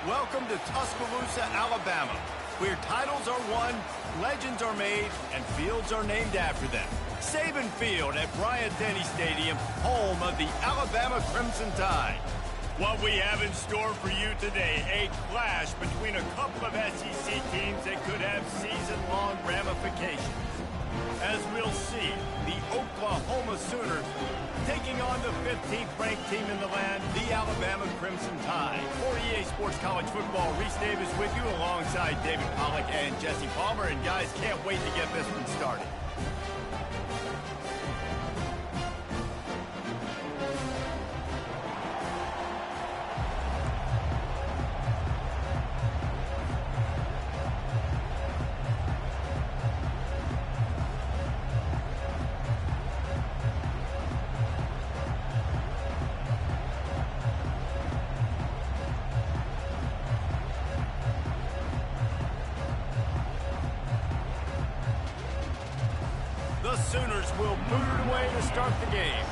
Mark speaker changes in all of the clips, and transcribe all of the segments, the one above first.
Speaker 1: Welcome to Tuscaloosa, Alabama, where titles are won, legends are made, and fields are named after them. Saban Field at Bryant-Denny Stadium, home of the Alabama Crimson Tide. What we have in store for you today, a clash between a couple of SEC teams that could have season-long ramifications. As we'll see, the Oklahoma Sooners taking on the 15th ranked team in the land, the Alabama Crimson Tide. For EA Sports College Football, Reese Davis with you alongside David Pollack and Jesse Palmer. And guys, can't wait to get this one started. The Sooners will boot it away to start the game.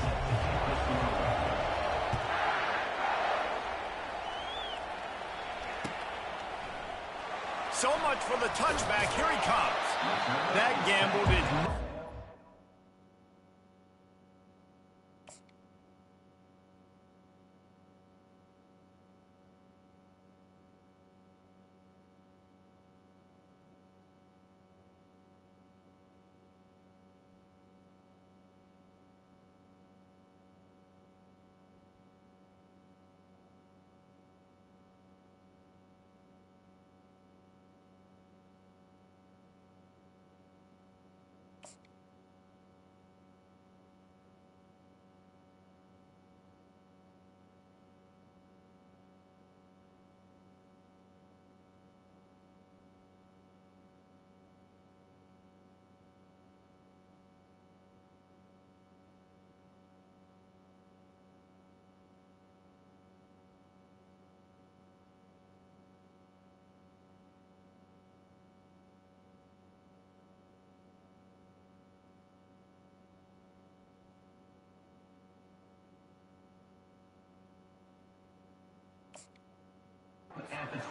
Speaker 1: So much for the touchback. Here he comes. That gamble did not.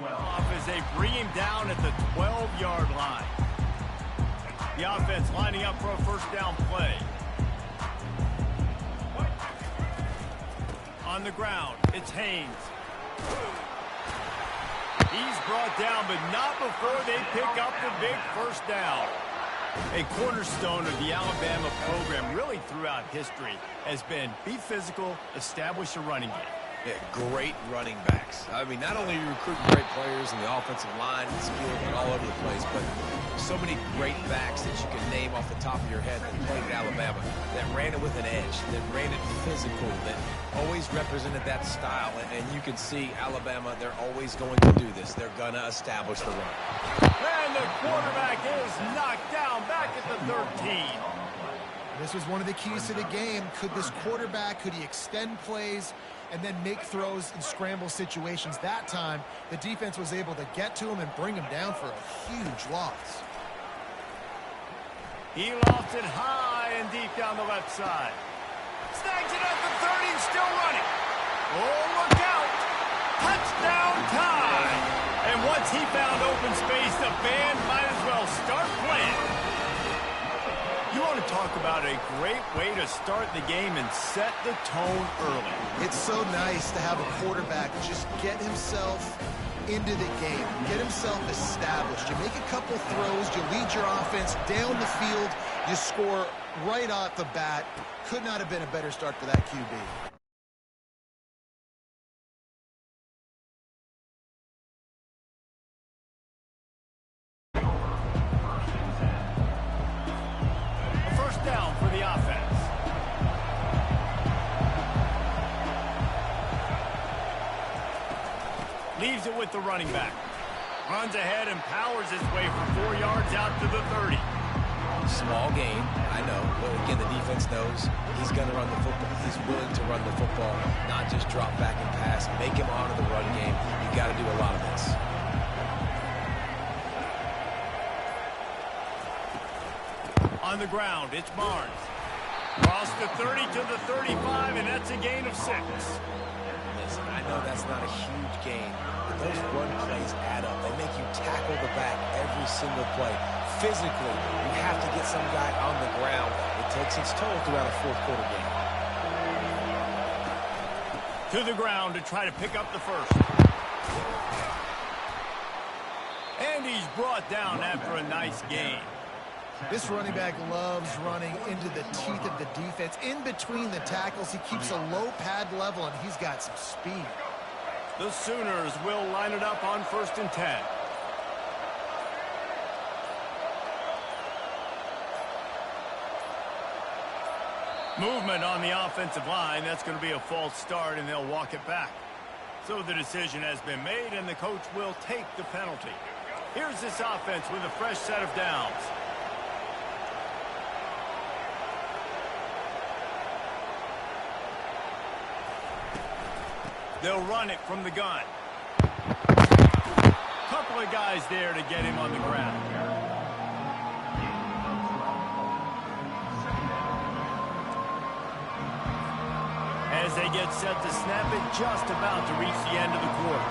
Speaker 1: Off as they bring him down at the 12-yard line. The offense lining up for a first down play. On the ground, it's Haynes. He's brought down, but not before they pick up the big first down. A cornerstone of the Alabama program really throughout history has been be physical, establish a running game.
Speaker 2: Yeah, great running backs. I mean, not only are you recruiting great players in the offensive line and skill and all over the place, but so many great backs that you can name off the top of your head that played at Alabama, that ran it with an edge, that ran it physical, that always represented that style. And you can see Alabama, they're always going to do this. They're going to establish the run.
Speaker 1: And the quarterback is knocked down back at the 13.
Speaker 3: This was one of the keys to the game. Could this quarterback, could he extend plays and then make throws in scramble situations? That time, the defense was able to get to him and bring him down for a huge loss.
Speaker 1: He lost it high and deep down the left side. Snags it at the 30 and still running. Oh, look out. Touchdown time. And once he found open space, the band might as well start playing. You want to talk about a great way to start the game and set the tone early.
Speaker 3: It's so nice to have a quarterback just get himself into the game, get himself established. You make a couple throws, you lead your offense down the field, you score right off the bat. Could not have been a better start for that QB.
Speaker 1: Down for the offense. Leaves it with the running back. Runs ahead and powers his way for 4 yards out to the 30.
Speaker 2: Small gain, I know. But again, the defense knows he's going to run the football. He's willing to run the football, not just drop back and pass. Make him honor the run game. You got to do a lot of this.
Speaker 1: On the ground, it's Barnes. Cross the 30 to the 35, and that's a gain of 6.
Speaker 2: Listen, I know that's not a huge gain, but those run plays add up. They make you tackle the back every single play. Physically, you have to get some guy on the ground. It takes its toll throughout a fourth-quarter game.
Speaker 1: To the ground to try to pick up the first. And he's brought down after a nice gain.
Speaker 3: This running back loves running into the teeth of the defense. In between the tackles, he keeps a low pad level, and he's got some speed.
Speaker 1: The Sooners will line it up on 1st and 10. Movement on the offensive line. That's going to be a false start, and they'll walk it back. So the decision has been made, and the coach will take the penalty. Here's this offense with a fresh set of downs. They'll run it from the gun. Couple of guys there to get him on the ground. As they get set to snap it, just about to reach the end of the quarter.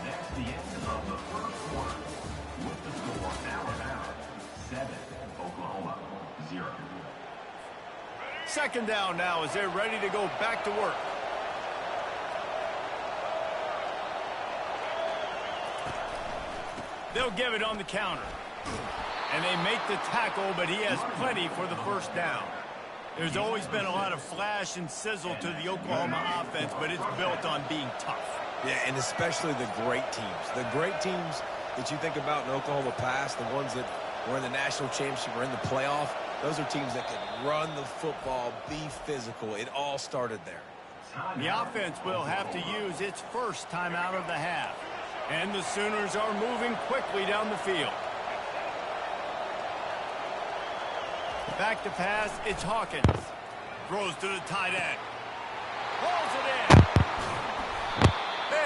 Speaker 4: That's the end of the first quarter. With the score, Alabama 7, Oklahoma 0.
Speaker 1: Second down now as they're ready to go back to work. They'll give it on the counter. And they make the tackle, but he has plenty for the first down. There's always been a lot of flash and sizzle to the Oklahoma offense, but it's built on being tough.
Speaker 2: Yeah, and especially the great teams. The great teams that you think about in Oklahoma past, the ones that were in the national championship or in the playoff, those are teams that can run the football, be physical. It all started there.
Speaker 1: The offense will have to use its first timeout of the half. And the Sooners are moving quickly down the field. Back to pass, it's Hawkins. Throws to the tight end. Pulls it in.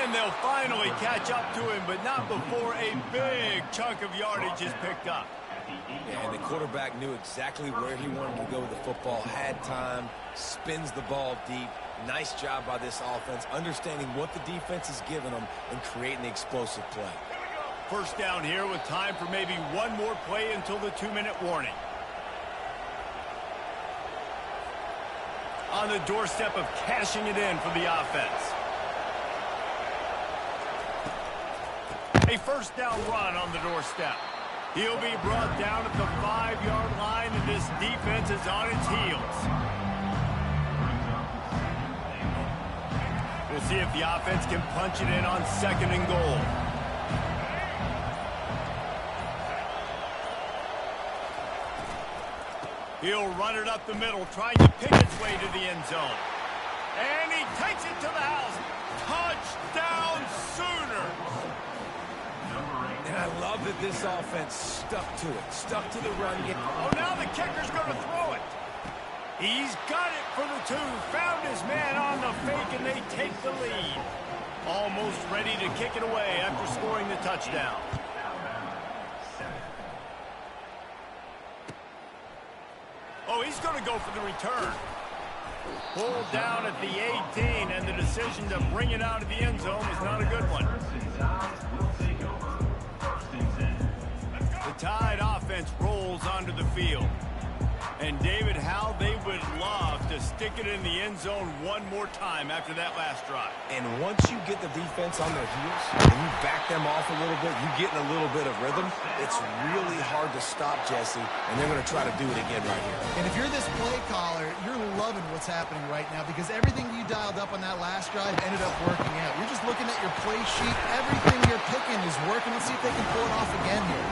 Speaker 1: And they'll finally catch up to him, but not before a big chunk of yardage is picked up.
Speaker 2: Yeah, and the quarterback knew exactly where he wanted to go with the football, had time, spins the ball deep. Nice job by this offense, understanding what the defense is giving them and creating the explosive play.
Speaker 1: First down here with time for maybe one more play until the 2-minute warning. On the doorstep of cashing it in for the offense. A first down run on the doorstep. He'll be brought down at the 5-yard line, and this defense is on its heels. We'll see if the offense can punch it in on 2nd and goal. He'll run it up the middle, trying to pick his way to the end zone. And he takes it to the house. Touchdown, Sooners!
Speaker 2: And I love that this offense stuck to it, stuck to the run.
Speaker 1: Oh, now the kicker's going to throw it. He's got it for the 2. Found his man on the fake, and they take the lead. Almost ready to kick it away after scoring the touchdown. Oh, he's going to go for the return. Pulled down at the 18, and the decision to bring it out of the end zone was not a good one. The Tide offense rolls onto the field. And David, how they would love to stick it in the end zone one more time after that last drive.
Speaker 2: And once you get the defense on their heels and you back them off a little bit, you get in a little bit of rhythm, it's really hard to stop, Jesse, and they're going to try to do it again right here.
Speaker 3: And if you're this play caller, you're loving what's happening right now because everything you dialed up on that last drive ended up working out. You're just looking at your play sheet. Everything you're picking is working. Let's see if they can pull it off again here.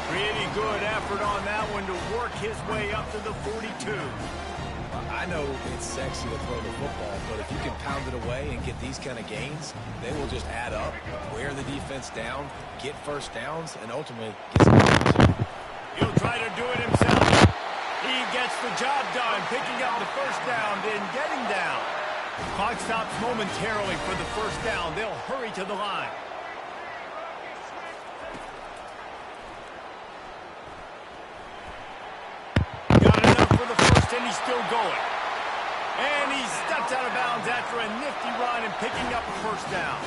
Speaker 1: Pretty good effort on that one to work his way up to the 42.
Speaker 2: I know it's sexy to throw the football, but if you can pound it away and get these kind of gains, they will just add up, wear the defense down, get first downs, and ultimately get some points.
Speaker 1: He'll try to do it himself. He gets the job done, picking up the first down, then getting down. Clock stops momentarily for the first down. They'll hurry to the line. and he's still going. And he steps out of bounds after a nifty run and picking up a first down.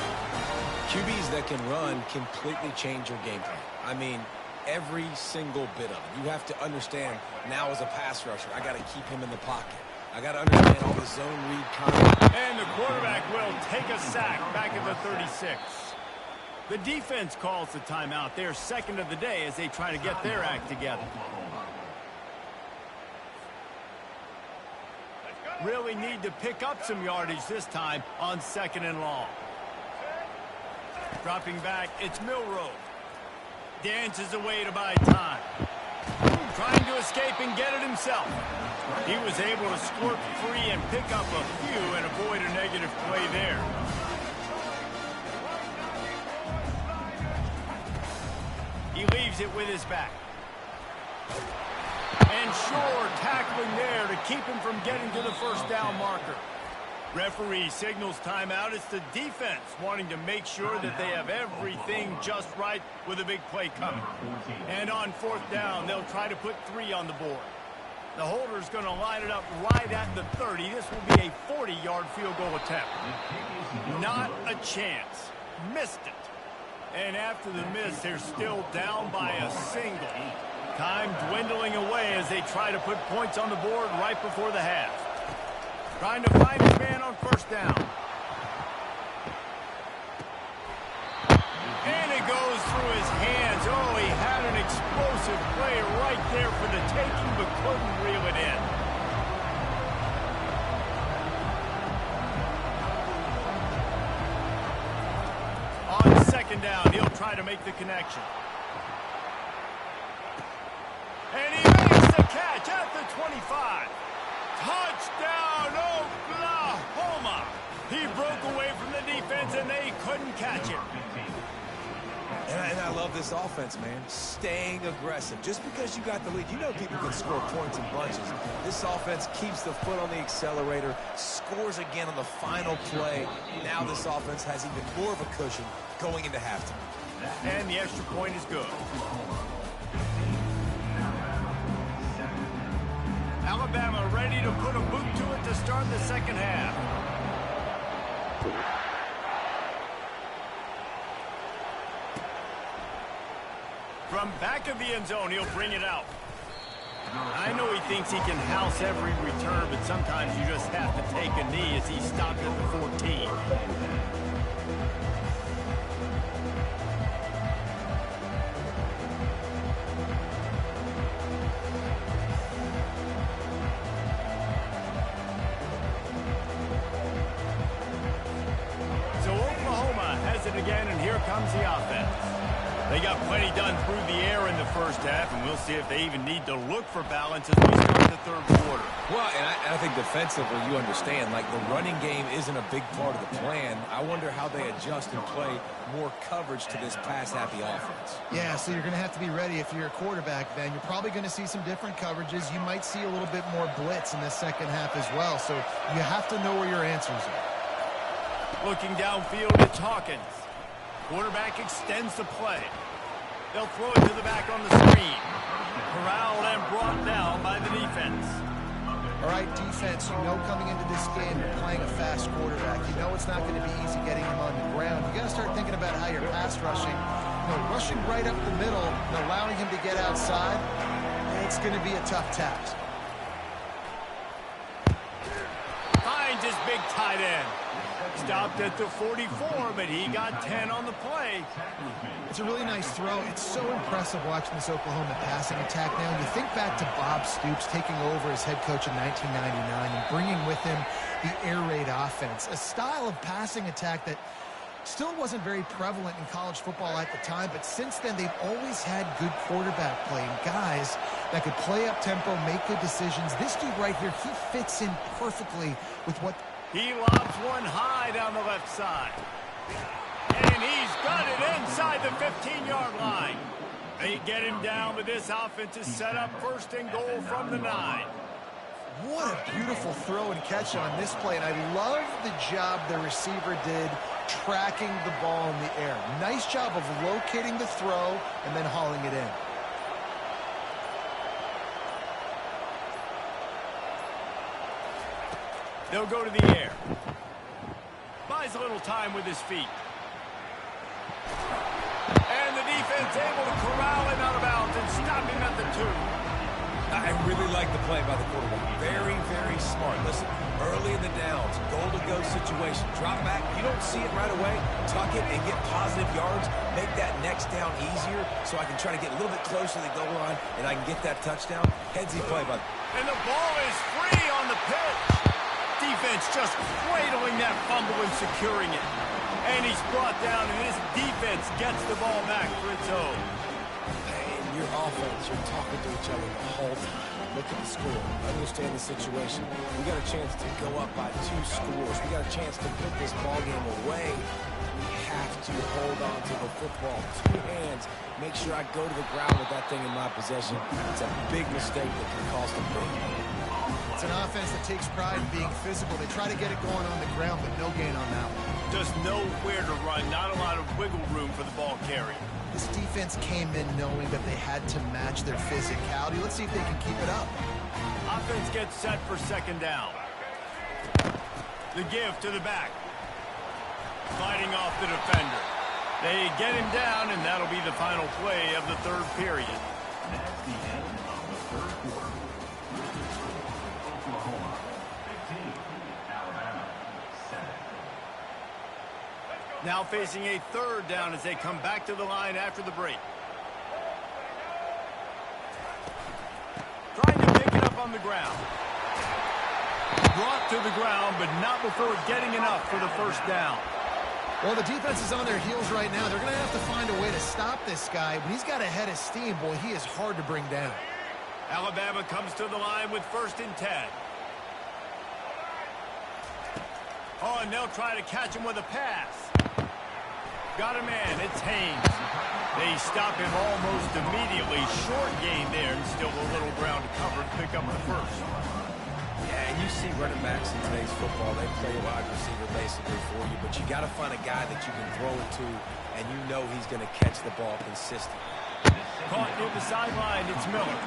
Speaker 2: QBs that can run completely change your game plan. I mean, every single bit of it. You have to understand now as a pass rusher, I got to keep him in the pocket. I got to understand all the zone read concepts.
Speaker 1: And the quarterback will take a sack back at the 36. The defense calls the timeout. They're second of the day as they try to get their act together. Really need to pick up some yardage this time on second and long. Dropping back, it's Milrow. Dances away to buy time. Trying to escape and get it himself. He was able to squirt free and pick up a few and avoid a negative play there. He leaves it with his back. And sure, tackling there to keep him from getting to the first down marker. Referee signals timeout. It's the defense wanting to make sure that they have everything just right with a big play coming. And on fourth down, they'll try to put 3 on the board. The holder's going to line it up right at the 30. This will be a 40-yard field goal attempt. Not a chance. Missed it. And after the miss, they're still down by a single. Time dwindling away as they try to put points on the board right before the half. Trying to find his man on first down. And it goes through his hands. Oh, he had an explosive play right there for the taking, but couldn't reel it in. On second down, he'll try to make the connection. And he makes the catch at the 25. Touchdown, Oklahoma! He broke away from the defense, and they couldn't catch him.
Speaker 2: And I love this offense, man. Staying aggressive. Just because you got the lead, you know people can score points in bunches. This offense keeps the foot on the accelerator, scores again on the final play. Now this offense has even more of a cushion going into halftime.
Speaker 1: And the extra point is good. Alabama ready to put a boot to it to start the second half. From back of the end zone, he'll bring it out. I know he thinks he can house every return, but sometimes you just have to take a knee as he stopped at the 14. So Oklahoma has it again, and here comes the offense. They got plenty done through the air in the first half, and we'll see if they even need to look for balance as we start the third quarter.
Speaker 2: Well, and I think defensively, you understand, like the running game isn't a big part of the plan. I wonder how they adjust and play more coverage to this pass-happy offense.
Speaker 3: Yeah, so you're going to have to be ready if you're a quarterback, Ben. You're probably going to see some different coverages. You might see a little bit more blitz in the second half as well, so you have to know where your answers are.
Speaker 1: Looking downfield, it's Hawkins. Quarterback extends the play. They'll throw it to the back on the screen. Corralled and brought down by the defense.
Speaker 3: All right, defense, you know coming into this game you're playing a fast quarterback. You know it's not going to be easy getting him on the ground. You got to start thinking about how you're pass rushing. You know, rushing right up the middle and allowing him to get outside, it's going to be a tough task.
Speaker 1: Finds his big tight end. Stopped at the 44, but he got 10 on the play.
Speaker 3: It's a really nice throw. It's so impressive watching this Oklahoma passing attack now. You think back to Bob Stoops taking over as head coach in 1999 and bringing with him the air raid offense, a style of passing attack that still wasn't very prevalent in college football at the time, but since then they've always had good quarterback play and guys that could play up tempo, make good decisions. This dude right here, he fits in perfectly with what...
Speaker 1: He lobs one high down the left side. And he's got it inside the 15-yard line. They get him down, but this offense is set up first and goal from the 9.
Speaker 3: What a beautiful throw and catch on this play, and I love the job the receiver did tracking the ball in the air. Nice job of locating the throw and then hauling it in.
Speaker 1: They'll go to the air. Buys a little time with his feet. And the defense able to corral him out of bounds and stop him at the 2.
Speaker 2: I really like the play by the quarterback. Very, very smart. Listen, early in the downs, goal-to-go situation. Drop back. You don't see it right away. Tuck it and get positive yards. Make that next down easier so I can try to get a little bit closer to the goal line and I can get that touchdown. Headsy play by the...
Speaker 1: And the ball is free on the pitch. Defense just cradling that fumble and securing it. And he's brought down, and this defense gets the ball back for its own.
Speaker 2: And your offense, you're talking to each other the whole time. Look at the score. Understand the situation. We got a chance to go up by 2 scores. We got a chance to put this ball game away. We have to hold on to the football. 2 hands. Make sure I go to the ground with that thing in my possession. It's a big mistake that can cost them big.
Speaker 3: It's an offense that takes pride in being physical. They try to get it going on the ground, but no gain on that one.
Speaker 1: Just nowhere to run. Not a lot of wiggle room for the ball carrier.
Speaker 3: This defense came in knowing that they had to match their physicality. Let's see if they can keep it up.
Speaker 1: Offense gets set for 2nd down. The give to the back. Fighting off the defender. They get him down, and that'll be the final play of the 3rd period.
Speaker 4: That's the end of the 3rd quarter. Oklahoma 15, Alabama 7.
Speaker 1: Now facing a 3rd down as they come back to the line after the break. Trying to pick it up on the ground. Brought to the ground, but not before getting enough for the 1st down.
Speaker 3: Well, the defense is on their heels right now. They're going to have to find a way to stop this guy. When he's got a head of steam, boy, he is hard to bring down.
Speaker 1: Alabama comes to the line with 1st and 10. Oh, and they'll try to catch him with a pass. Got a man. It's Haynes. They stop him almost immediately. Short gain there, and still a little ground to cover to pick up the 1st.
Speaker 2: Yeah, and you see running backs in today's football, they play wide receiver basically for you, but you got to find a guy that you can throw it to, and you know he's going to catch the ball consistently.
Speaker 1: Caught near the sideline, it's Miller.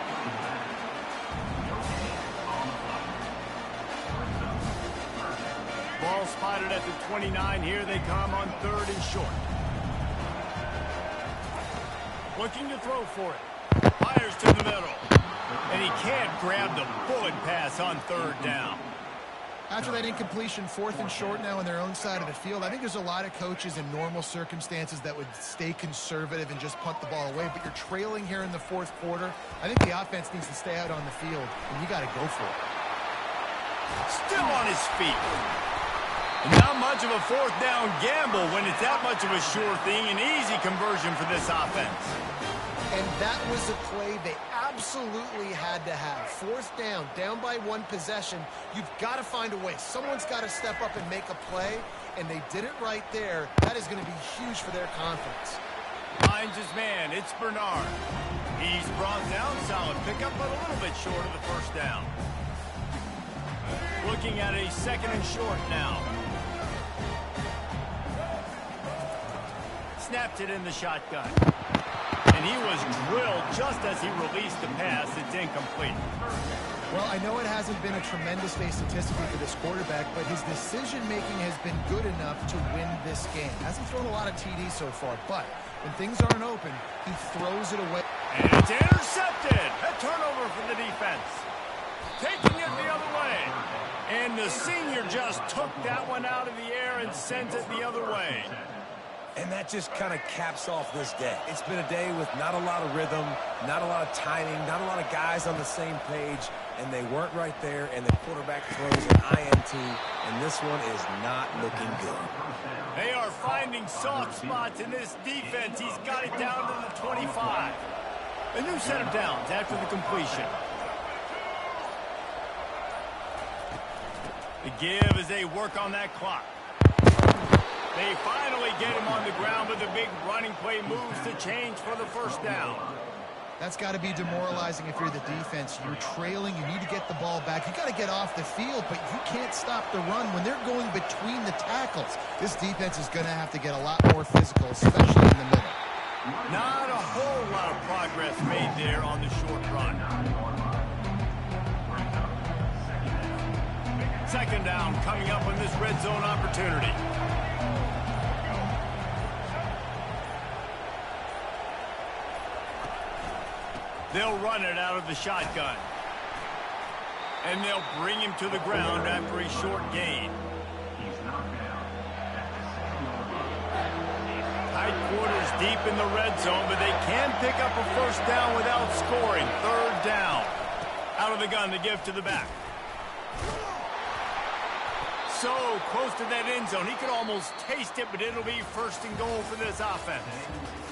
Speaker 1: Ball spotted at the 29. Here they come on 3rd and short. Looking to throw for it. Fires to the middle. And he can't grab the bullet pass on 3rd down.
Speaker 3: After that incompletion, 4th and short now on their own side of the field, I think there's a lot of coaches in normal circumstances that would stay conservative and just punt the ball away. But you're trailing here in the 4th quarter. I think the offense needs to stay out on the field, and you got to go for it.
Speaker 1: Still on his feet. Not much of a 4th down gamble when it's that much of a sure thing. An easy conversion for this offense.
Speaker 3: And that was a play they absolutely had to have. 4th down, down by 1 possession. You've got to find a way. Someone's got to step up and make a play, and they did it right there. That is going to be huge for their confidence.
Speaker 1: Finds his man. It's Bernard. He's brought down. Solid pickup, but a little bit short of the 1st down. Looking at a 2nd and short now. Snapped it in the shotgun. And he was drilled just as he released the pass. It's incomplete.
Speaker 3: Well, I know it hasn't been a tremendous day statistically for this quarterback, but his decision-making has been good enough to win this game. Hasn't thrown a lot of TDs so far, but when things aren't open, he throws it away.
Speaker 1: And it's intercepted. A turnover for the defense. Taking it the other way. And the senior just took that one out of the air and sent it the other way.
Speaker 2: And that just kind of caps off this day. It's been a day with not a lot of rhythm, not a lot of timing, not a lot of guys on the same page, and they weren't right there, and the quarterback throws an INT, and this one is not looking good.
Speaker 1: They are finding soft spots in this defense. He's got it down to the 25. A new set of downs after the completion. The give as they work on that clock. They finally get him on the ground, but the big running play moves to change for the 1st down.
Speaker 3: That's got to be demoralizing if you're the defense. You're trailing. You need to get the ball back. You got to get off the field, but you can't stop the run when they're going between the tackles. This defense is going to have to get a lot more physical, especially in the middle.
Speaker 1: Not a whole lot of progress made there on the short run. Second down coming up on this red zone opportunity. They'll run it out of the shotgun. And they'll bring him to the ground after a short gain.
Speaker 4: He's knocked down at the 6-yard line.
Speaker 1: Tight quarters deep in the red zone, but they can pick up a first down without scoring. Third down. Out of the gun to give to the back. So close to that end zone. He could almost taste it, but it'll be first and goal for this offense.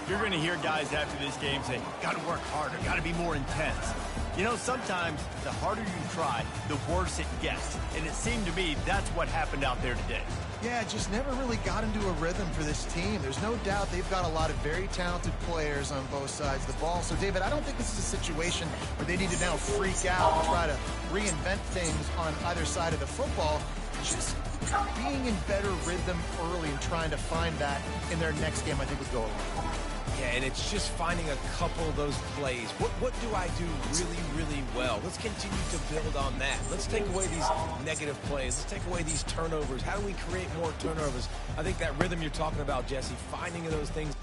Speaker 1: You're going to hear guys after this game say, got to work harder, got to be more intense. You know, sometimes the harder you try, the worse it gets. And it seemed to me that's what happened out there today.
Speaker 3: Yeah, just never really got into a rhythm for this team. There's no doubt they've got a lot of very talented players on both sides of the ball. So, David, I don't think this is a situation where they need to now freak out and try to reinvent things on either side of the football. Just being in better rhythm early and trying to find that in their next game, I think would go a long way.
Speaker 2: Yeah, and it's just finding a couple of those plays. What do I do really, really well? Let's continue to build on that. Let's take away these negative plays. Let's take away these turnovers. How do we create more turnovers? I think that rhythm you're talking about, Jesse, finding those things.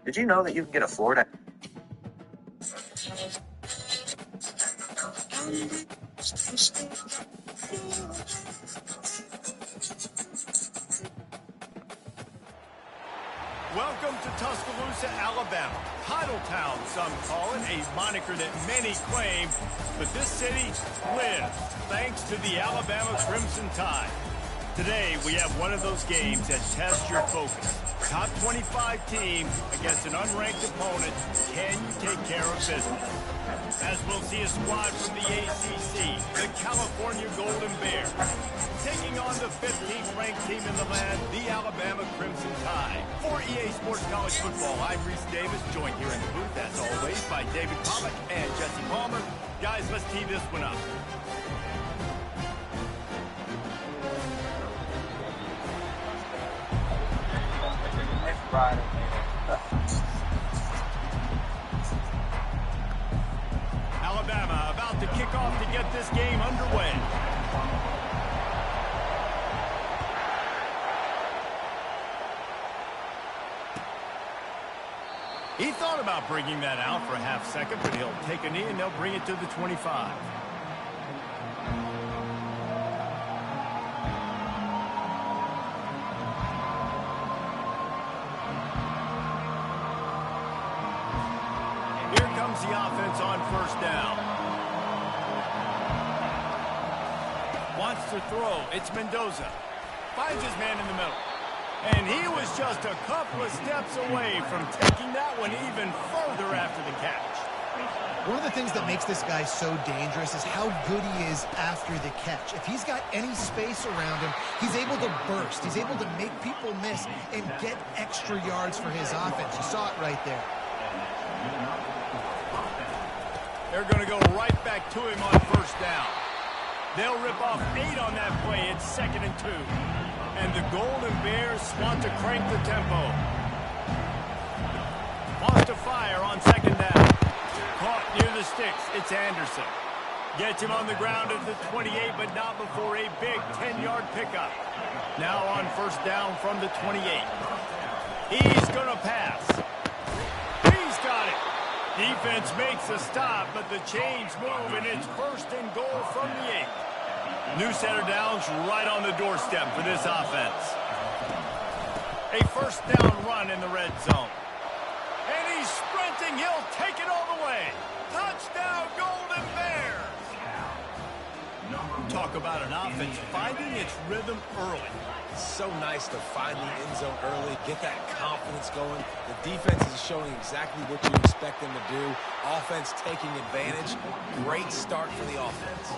Speaker 5: Did you know that you can get a Florida?
Speaker 1: Welcome to Tuscaloosa, Alabama. Title Town, some call it, a moniker that many claim. But this city lives thanks to the Alabama Crimson Tide. Today, we have one of those games that tests your focus. Top 25 team against an unranked opponent. Can you take care of business? As we'll see a squad from the ACC, the California Golden Bears, taking on the 15th ranked team in the land, the Alabama Crimson Tide. For EA Sports College Football, I'm Reese Davis, joined here in the booth, as always, by David Pollack and Jesse Palmer. Guys, let's tee this one up. Alabama about to kick off to get this game underway. He thought about bringing that out for a half second, but he'll take a knee and they'll bring it to the 25. Here comes the offense on first down. Wants to throw. It's Mendoza. Finds his man in the middle. And he was just a couple of steps away from taking that one even further after the catch.
Speaker 3: One of the things that makes this guy so dangerous is how good he is after the catch. If he's got any space around him, he's able to burst. He's able to make people miss and get extra yards for his offense. You saw it right there.
Speaker 1: They're going to go right back to him on first down. They'll rip off 8 on that play. It's 2nd and 2. And the Golden Bears want to crank the tempo. Wants to fire on 2nd down. Caught near the sticks. It's Anderson. Gets him on the ground at the 28, but not before a big 10-yard pickup. Now on first down from the 28. He's going to pass. He's got it. Defense makes a stop, but the chains move, and it's 1st and goal from the 8. New set of downs right on the doorstep for this offense. A first down run in the red zone. And he's sprinting. He'll take it all the way. Touchdown, Golden Bears. Talk about an offense finding its rhythm early.
Speaker 2: So nice to find the end zone early, get that confidence going. The defense is showing exactly what you expect them to do. Offense taking advantage. Great start for the offense.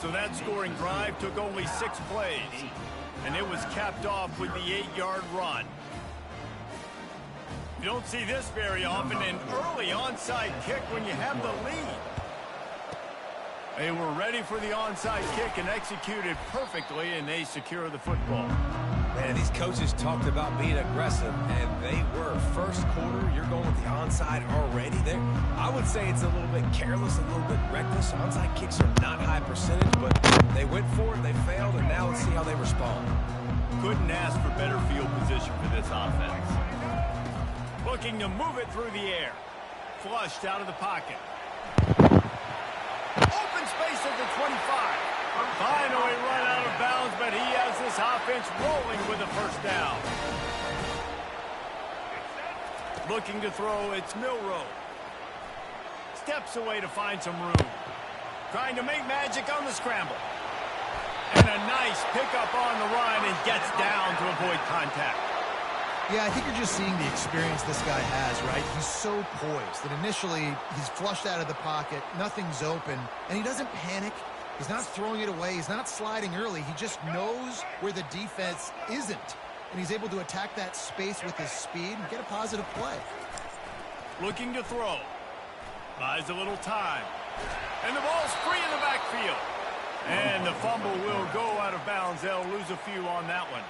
Speaker 1: So that scoring drive took only 6 plays, and it was capped off with the 8-yard run. You don't see this very often, an early onside kick when you have the lead. They were ready for the onside kick and executed perfectly, and they secure the football.
Speaker 2: Man, these coaches talked about being aggressive, and they were. First quarter, you're going with the onside already. I would say it's a little bit careless, a little bit reckless. Onside kicks are not high percentage, but they went for it, they failed, and now let's see how they respond.
Speaker 1: Couldn't ask for better field position for this offense. Looking to move it through the air. Flushed out of the pocket. Open space at the 25. Finally run out of bounds, but he has this offense rolling with a first down. Looking to throw, it's Milrow. Steps away to find some room. Trying to make magic on the scramble. And a nice pickup on the run and gets down to avoid contact.
Speaker 3: Yeah, I think you're just seeing the experience this guy has, right? He's so poised that initially he's flushed out of the pocket, nothing's open, and he doesn't panic. He's not throwing it away. He's not sliding early. He just knows where the defense isn't, and he's able to attack that space with his speed and get a positive play.
Speaker 1: Looking to throw. Buys a little time. And the ball's free in the backfield. And the fumble will go out of bounds. They'll lose a few on that one.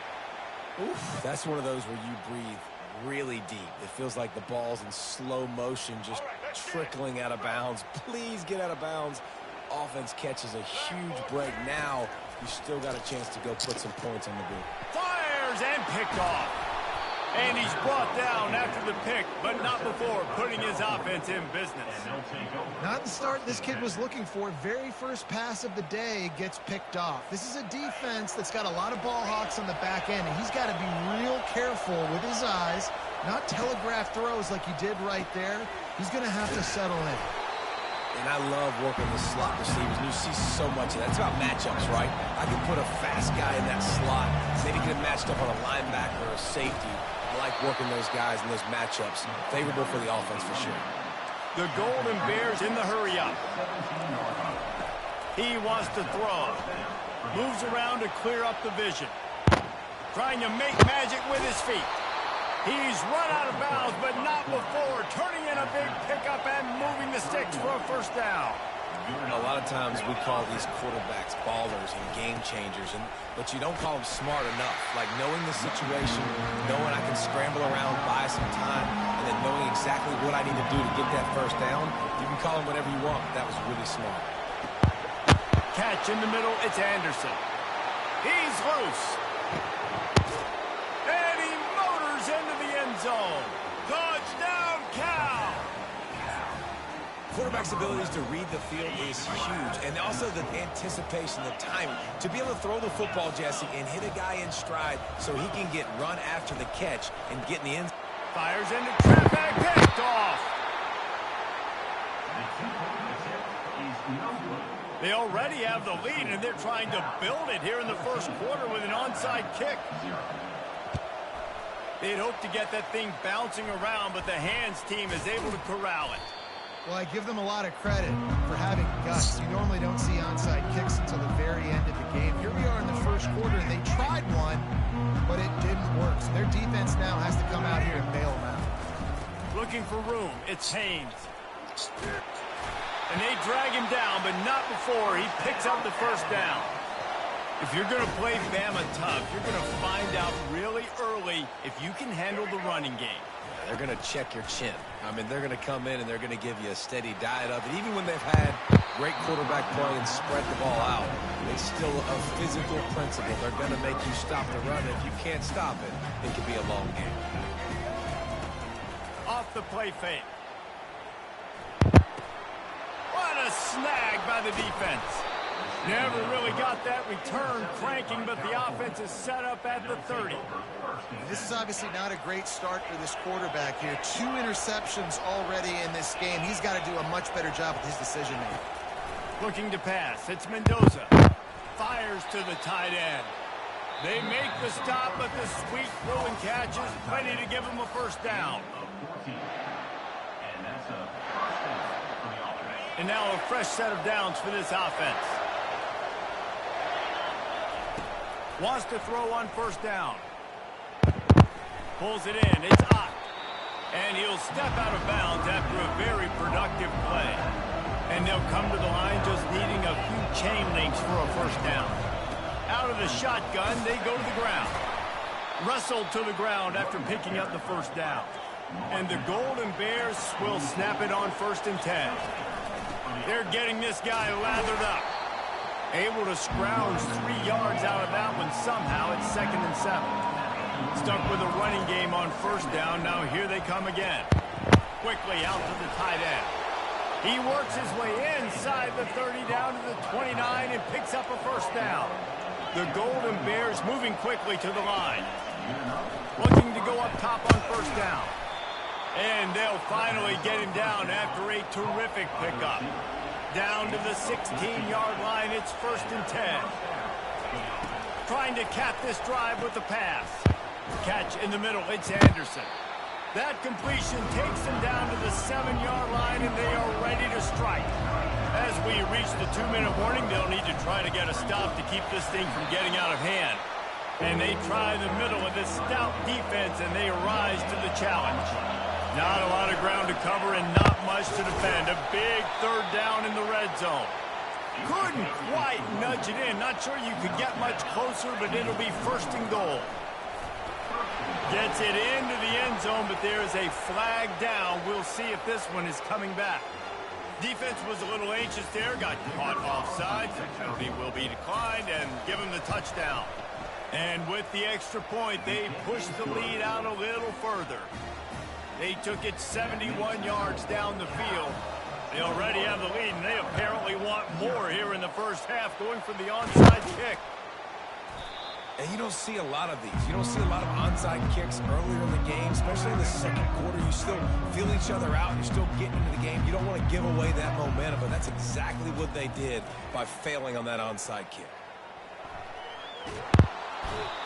Speaker 2: Oof, that's one of those where you breathe really deep. It feels like the ball's in slow motion, just trickling out of bounds. Please get out of bounds. Offense catches a huge break. Now you still got a chance to go put some points on the board.
Speaker 1: Fires and picked off. And he's brought down after the pick, but not before putting his offense in business.
Speaker 3: Not the start this kid was looking for. Very first pass of the day gets picked off. This is a defense that's got a lot of ball hawks on the back end, and he's got to be real careful with his eyes, not telegraph throws like he did right there. He's going to have to settle in.
Speaker 2: And I love working the slot receivers, and you see so much of that. It's about matchups, right? I can put a fast guy in that slot, maybe get him matched up on a linebacker or a safety. I like working those guys in those matchups. Favorable for the offense for sure.
Speaker 1: The Golden Bears in the hurry-up. He wants to throw. Moves around to clear up the vision. Trying to make magic with his feet. He's run out of bounds, but not before turning in a big pickup and moving the sticks for a first down.
Speaker 2: A lot of times we call these quarterbacks ballers and game changers, but you don't call them smart enough. Like knowing the situation, knowing I can scramble around, buy some time, and then knowing exactly what I need to do to get that first down. You can call them whatever you want. That was really smart.
Speaker 1: Catch in the middle, it's Anderson. He's loose. And he motors into the end zone. Touchdown, Cal!
Speaker 2: Quarterback's abilities to read the field is huge, and also the anticipation, the timing. To be able to throw the football, Jesse, and hit a guy in stride so he can get run after the catch and get in the end.
Speaker 1: Fires into traffic, picked off. They already have the lead, and they're trying to build it here in the first quarter with an onside kick. They'd hope to get that thing bouncing around, but the hands team is able to corral it.
Speaker 3: Well, I give them a lot of credit for having guts. You normally don't see onside kicks until the very end of the game. Here we are in the first quarter, and they tried one, but it didn't work. So their defense now has to come out here and bail them out.
Speaker 1: Looking for room. It's Haynes. And they drag him down, but not before he picks up the first down. If you're going to play Bama tough, you're going to find out really early if you can handle the running game.
Speaker 2: They're going to check your chin. I mean, they're going to come in and they're going to give you a steady diet of it. Even when they've had great quarterback play and spread the ball out, it's still a physical principle. They're going to make you stop the run. If you can't stop it, it could be a long game.
Speaker 1: Off the play fake. What a snag by the defense. Never really got that return cranking, but the offense is set up at the 30.
Speaker 3: This is obviously not a great start for this quarterback here. 2 interceptions already in this game. He's got to do a much better job with his decision-making.
Speaker 1: Looking to pass. It's Mendoza. Fires to the tight end. They make the stop, but the sweet throw and catch is plenty to give them a first down.
Speaker 4: And that's a first down for the alternate.
Speaker 1: And now a fresh set of downs for this offense. Wants to throw on first down. Pulls it in. It's up. And he'll step out of bounds after a very productive play. And they'll come to the line just needing a few chain links for a first down. Out of the shotgun, they go to the ground. Wrestled to the ground after picking up the first down. And the Golden Bears will snap it on 1st and 10. They're getting this guy lathered up. Able to scrounge 3 yards out of that one somehow. It's 2nd and 7. Stuck with a running game on first down. Now here they come again. Quickly out to the tight end. He works his way inside the 30 down to the 29 and picks up a first down. The Golden Bears moving quickly to the line. Looking to go up top on first down. And they'll finally get him down after a terrific pickup. Down to the 16-yard line. It's 1st and 10. Trying to cap this drive with the pass. Catch in the middle. It's Anderson. That completion takes them down to the 7-yard line, and they are ready to strike. As we reach the 2-minute warning, they'll need to try to get a stop to keep this thing from getting out of hand. And they try the middle of this stout defense, and they rise to the challenge. Not a lot of ground to cover and not much to defend. A big 3rd down in the red zone. Couldn't quite nudge it in. Not sure you could get much closer, but it'll be 1st and goal. Gets it into the end zone, but there's a flag down. We'll see if this one is coming back. Defense was a little anxious there. Got caught offside. Penalty will be declined and give him the touchdown. And with the extra point, they pushed the lead out a little further. They took it 71 yards down the field. They already have the lead, and they apparently want more here in the first half, going for the onside kick.
Speaker 2: And you don't see a lot of these. You don't see a lot of onside kicks earlier in the game, especially in the 2nd quarter. You still feel each other out. You're still getting into the game. You don't want to give away that momentum, but that's exactly what they did by failing on that onside kick.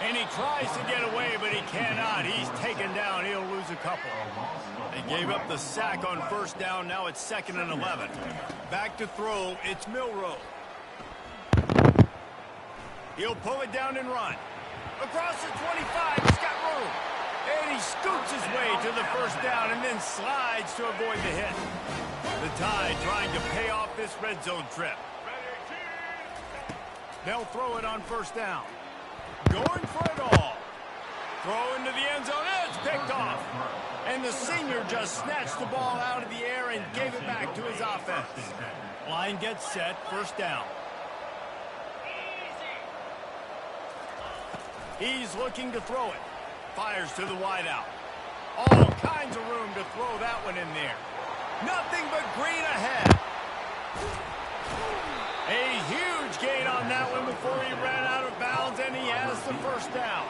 Speaker 1: And he tries to get away, but he cannot. He's taken down. He'll lose a couple. They gave up the sack on first down. Now it's 2nd and 11. Back to throw. It's Milroe. He'll pull it down and run. Across the 25, he's got room. And he scoots his way to the first down and then slides to avoid the hit. The Tide trying to pay off this red zone trip. They'll throw it on first down. Going for it all. Throw into the end zone. It's picked off. And the senior just snatched the ball out of the air and gave it back to his offense. Line gets set. First down. He's looking to throw it. Fires to the wideout. All kinds of room to throw that one in there. Nothing but green ahead. A huge gain on that one before he ran out of bounds, and he has the first down.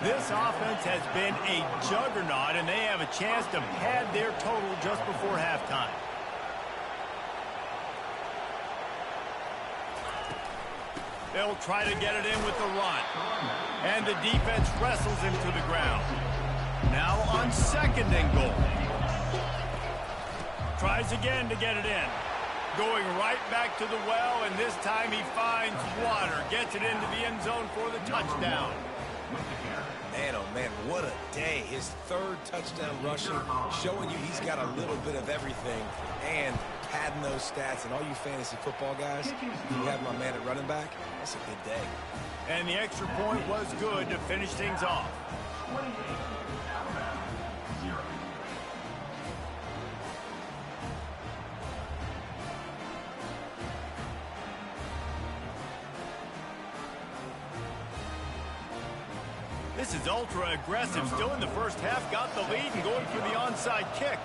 Speaker 1: This offense has been a juggernaut, and they have a chance to pad their total just before halftime. They'll try to get it in with the run. And the defense wrestles him to the ground. Now on 2nd and goal. Tries again to get it in. Going right back to the well, and this time he finds water. Gets it into the end zone for the touchdown.
Speaker 2: Man, oh man, what a day. His 3rd touchdown rushing, showing you he's got a little bit of everything and padding those stats. And all you fantasy football guys, you have my man at running back, that's a good day.
Speaker 1: And the extra point was good to finish things off. This is ultra aggressive. Still in the first half, got the lead and going for the onside kick.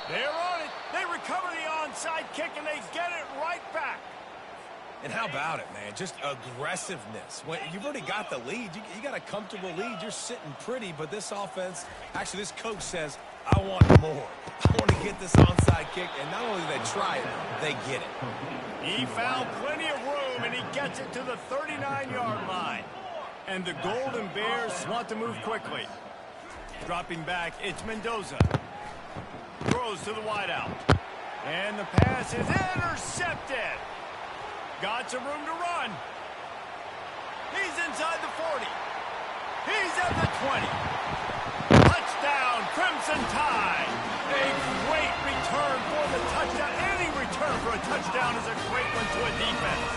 Speaker 1: They're on it. They recover the onside kick and they get it right back.
Speaker 2: And how about it, man? Just aggressiveness. When you've already got the lead, you got a comfortable lead. You're sitting pretty, but this offense, actually this coach says, I want more. I want to get this onside kick, and not only do they try it, they get it.
Speaker 1: He found plenty of room, and he gets it to the 39-yard line. And the Golden Bears want to move quickly. Dropping back, it's Mendoza. Throws to the wideout. And the pass is intercepted. Got some room to run. He's inside the 40. He's at the 20. Touchdown, Crimson Tide. A great return for the touchdown. Any return for a touchdown is a great one to a defense.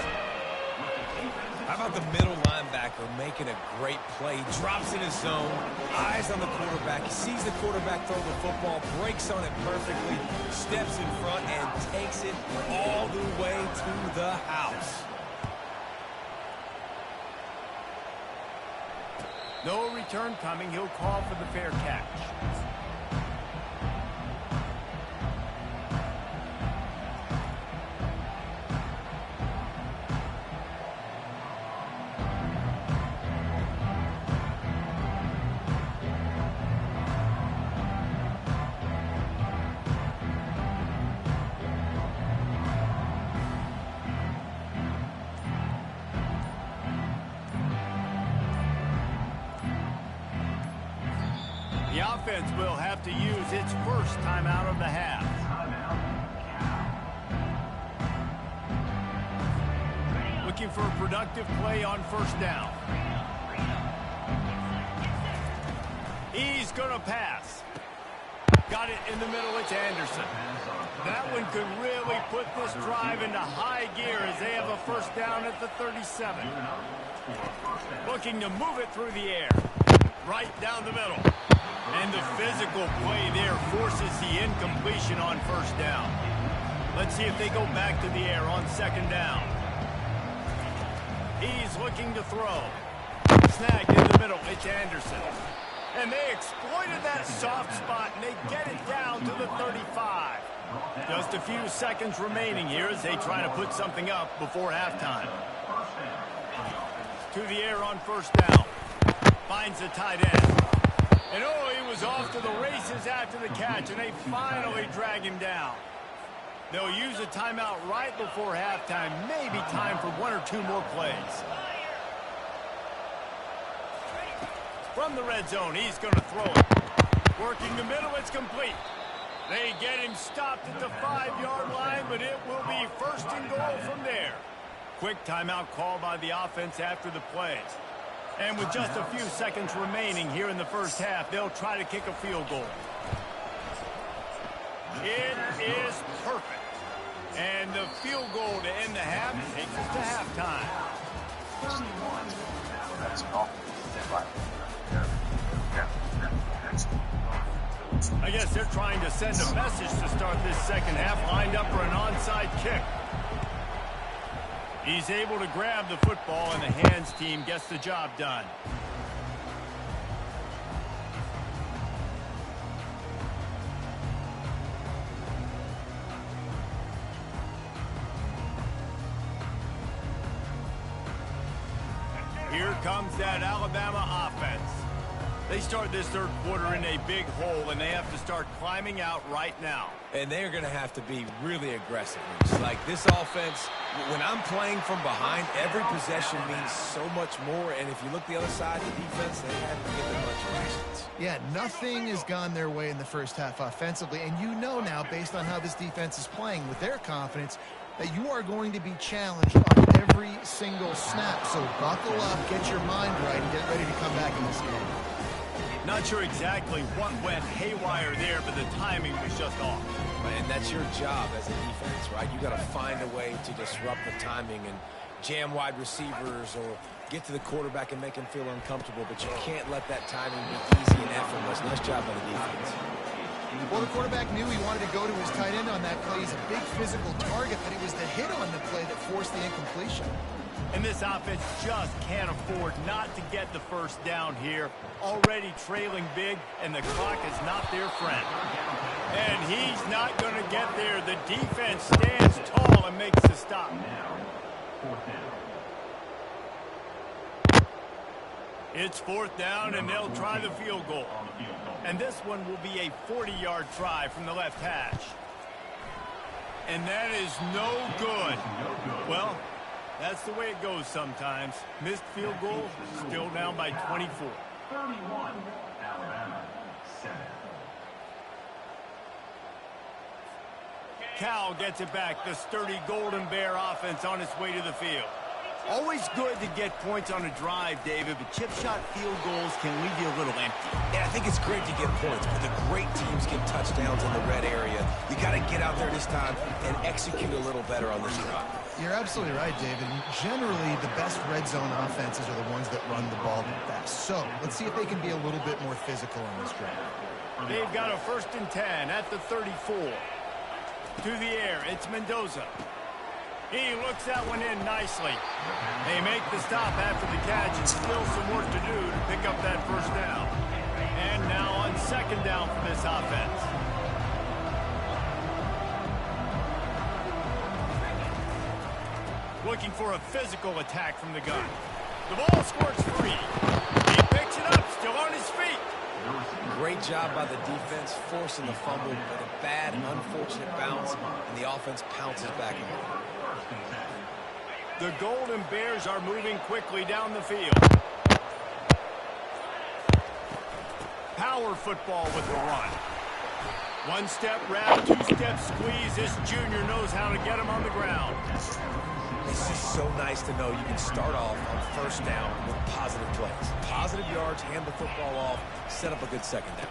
Speaker 2: How about the middle linebacker making a great play? Drops in his zone, eyes on the quarterback. He sees the quarterback throw the football, breaks on it perfectly, steps in front, and takes it all the way to the house.
Speaker 1: No return coming. He'll call for the fair catch. The offense will have to use its first timeout of the half. Looking for a productive play on first down. He's going to pass. Got it in the middle. It's Anderson. That one could really put this drive into high gear as they have a first down at the 37. Looking to move it through the air. Right down the middle. And the physical play there forces the incompletion on first down. Let's see if they go back to the air on second down. He's looking to throw. Snagged in the middle. It's Anderson. And they exploited that soft spot, and they get it down to the 35. Just a few seconds remaining here as they try to put something up before halftime. To the air on first down. Finds the tight end. And oh, he was off to the races after the catch, and they finally drag him down. They'll use a timeout right before halftime. Maybe time for one or two more plays. From the red zone, he's going to throw it. Working the middle, it's complete. They get him stopped at the 5-yard line, but it will be first and goal from there. Quick timeout called by the offense after the play. And with just a few seconds remaining here in the first half, they'll try to kick a field goal. It is perfect. And the field goal to end the half takes us to halftime. I guess they're trying to send a message to start this second half, lined up for an onside kick. He's able to grab the football, and the hands team gets the job done. Here comes that Alabama offense. They start this third quarter in a big hole, and they have to start climbing out right now.
Speaker 2: And they're going to have to be really aggressive. Like this offense, when I'm playing from behind, every possession means so much more. And if you look the other side, the defense, they haven't given much patience.
Speaker 3: Yeah, nothing has gone their way in the first half offensively. And you know now, based on how this defense is playing with their confidence, that you are going to be challenged on every single snap. So buckle up, get your mind right, and get ready to come back in this game.
Speaker 1: Not sure exactly what went haywire there, but the timing was just off.
Speaker 2: And that's your job as a defense, right? You got to find a way to disrupt the timing and jam wide receivers or get to the quarterback and make him feel uncomfortable, but you can't let that timing be easy and effortless. Nice job by the defense.
Speaker 3: Well, the quarterback knew he wanted to go to his tight end on that play. He's a big physical target, but it was the hit on the play that forced the incompletion.
Speaker 1: And this offense just can't afford not to get the first down here. Already trailing big, and the clock is not their friend. And he's not going to get there. The defense stands tall and makes the stop. It's 4th down, and they'll try the field goal. And this one will be a 40-yard try from the left hash. And that is no good. Well, that's the way it goes sometimes. Missed field goal, still down by 24.
Speaker 4: 31, Alabama, 7.
Speaker 1: Cal gets it back. The sturdy Golden Bear offense on its way to the field. Always good to get points on a drive, David, but chip shot field goals can leave you a little empty.
Speaker 2: Yeah, I think it's great to get points, but the great teams get touchdowns in the red area. You got to get out there this time and execute a little better on this drive.
Speaker 3: You're absolutely right, David. Generally, the best red zone offenses are the ones that run the ball the best. So let's see if they can be a little bit more physical on this drive.
Speaker 1: They've got a 1st and 10 at the 34. To the air, it's Mendoza. He looks that one in nicely. They make the stop after the catch and still some work to do to pick up that 1st down. And now on 2nd down for this offense. Looking for a physical attack from the gun. The ball squirts free. He picks it up, still on his feet.
Speaker 2: Great job by the defense, forcing the fumble, but a bad, unfortunate bounce, and the offense pounces back on it.
Speaker 1: The Golden Bears are moving quickly down the field. Power football with the run. 1-step wrap, 2-step squeeze. This junior knows how to get him on the ground.
Speaker 2: It's just so nice to know you can start off on 1st down with positive plays. Positive yards, hand the football off, set up a good 2nd down.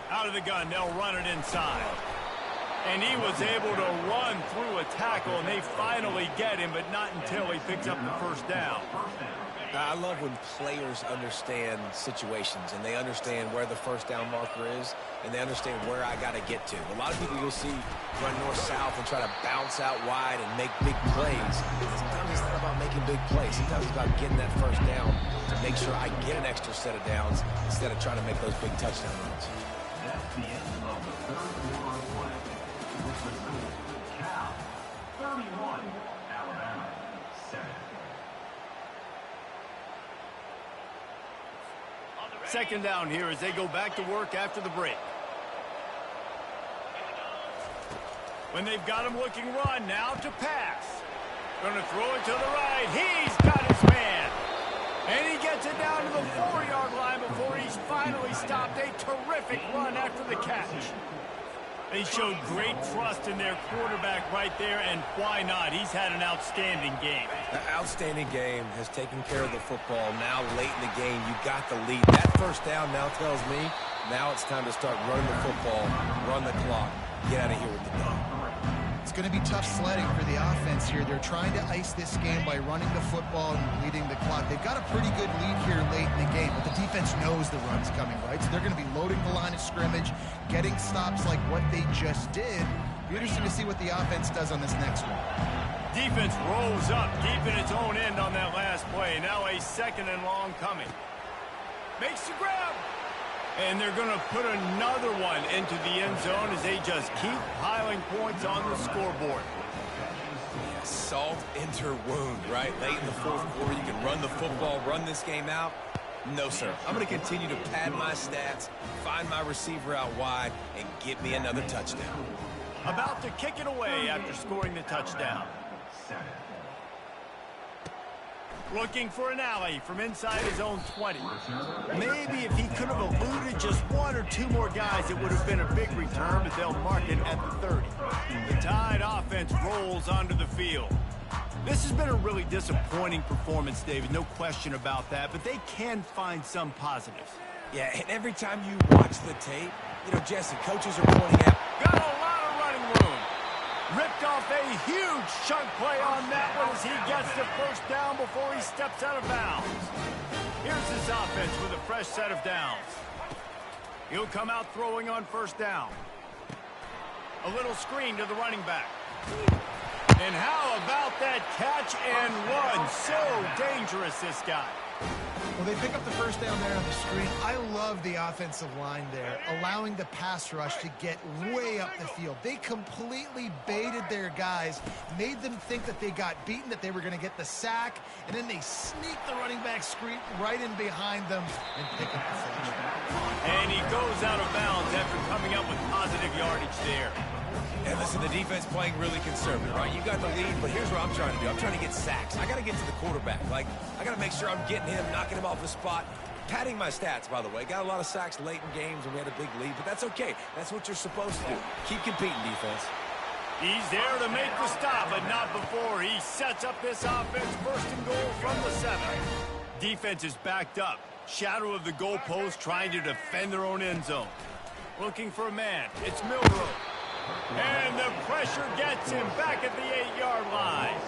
Speaker 1: Out of the gun, they'll run it inside. And he was able to run through a tackle, and they finally get him, but not until he picks up the 1st down.
Speaker 2: I love when players understand situations, and they understand where the 1st down marker is, and they understand where I got to get to. A lot of people you'll see run north-south and try to bounce out wide and make big plays. Sometimes it's not about making big plays. Sometimes it's about getting that 1st down to make sure I get an extra set of downs instead of trying to make those big touchdown runs.
Speaker 4: That's the end of the 3rd quarter of play. With the score, Cal, 31, Alabama, 7.
Speaker 1: 2nd down here as they go back to work after the break. When they've got him looking run, now to pass. Going to throw it to the right. He's got his man. And he gets it down to the 4-yard line before he's finally stopped. A terrific run after the catch. They showed great trust in their quarterback right there, and why not? He's had an outstanding game.
Speaker 2: An outstanding game, has taken care of the football. Now late in the game, you got the lead. That 1st down now tells me now it's time to start running the football, run the clock, get out of here with the done.
Speaker 3: It's going to be tough sledding for the offense here. They're trying to ice this game by running the football and bleeding the clock. They've got a pretty good lead here late in the game, but the defense knows the run's coming, right? So they're going to be loading the line of scrimmage, getting stops like what they just did. Be interesting to see what the offense does on this next one.
Speaker 1: Defense rolls up, keeping its own end on that last play. Now a 2nd and long coming. Makes the grab. And they're going to put another one into the end zone as they just keep piling points on the scoreboard.
Speaker 2: Yeah, salt into wound, right? Late in the 4th quarter, you can run the football, run this game out. No, sir. I'm going to continue to pad my stats, find my receiver out wide, and get me another touchdown.
Speaker 1: About to kick it away after scoring the touchdown. Looking for an alley from inside his own 20. Maybe if he could have eluded just 1 or 2 more guys, it would have been a big return, but they'll mark it at the 30. The Tide offense rolls onto the field. This has been a really disappointing performance, David, no question about that, but they can find some positives.
Speaker 2: Yeah, and every time you watch the tape, you know, Jesse, coaches are pointing out.
Speaker 1: Got a lot of running room. Ripped off a huge chunk play on that one as he gets the 1st down before he steps out of bounds. Here's his offense with a fresh set of downs. He'll come out throwing on 1st down. A little screen to the running back. And how about that catch and run? So dangerous, this guy.
Speaker 3: Well, they pick up the first down there on the screen. I love the offensive line there, allowing the pass rush to get way up the field. They completely baited their guys, made them think that they got beaten, that they were going to get the sack, and then they sneak the running back screen right in behind them and pick up the finish.
Speaker 1: And he goes out of bounds after coming up with positive yardage there.
Speaker 2: And listen, the defense playing really conservative, right? You got the lead, but here's what I'm trying to do. I'm trying to get sacks. I got to get to the quarterback. Like, I got to make sure I'm getting him, knocking him off the spot. Padding my stats, by the way. Got a lot of sacks late in games, and we had a big lead, but that's okay. That's what you're supposed to do. Keep competing, defense.
Speaker 1: He's there to make the stop, but not before he sets up this offense. First and goal from the 7. Defense is backed up. Shadow of the goalpost, trying to defend their own end zone. Looking for a man. It's Milrow. And the pressure gets him back at the 8-yard line.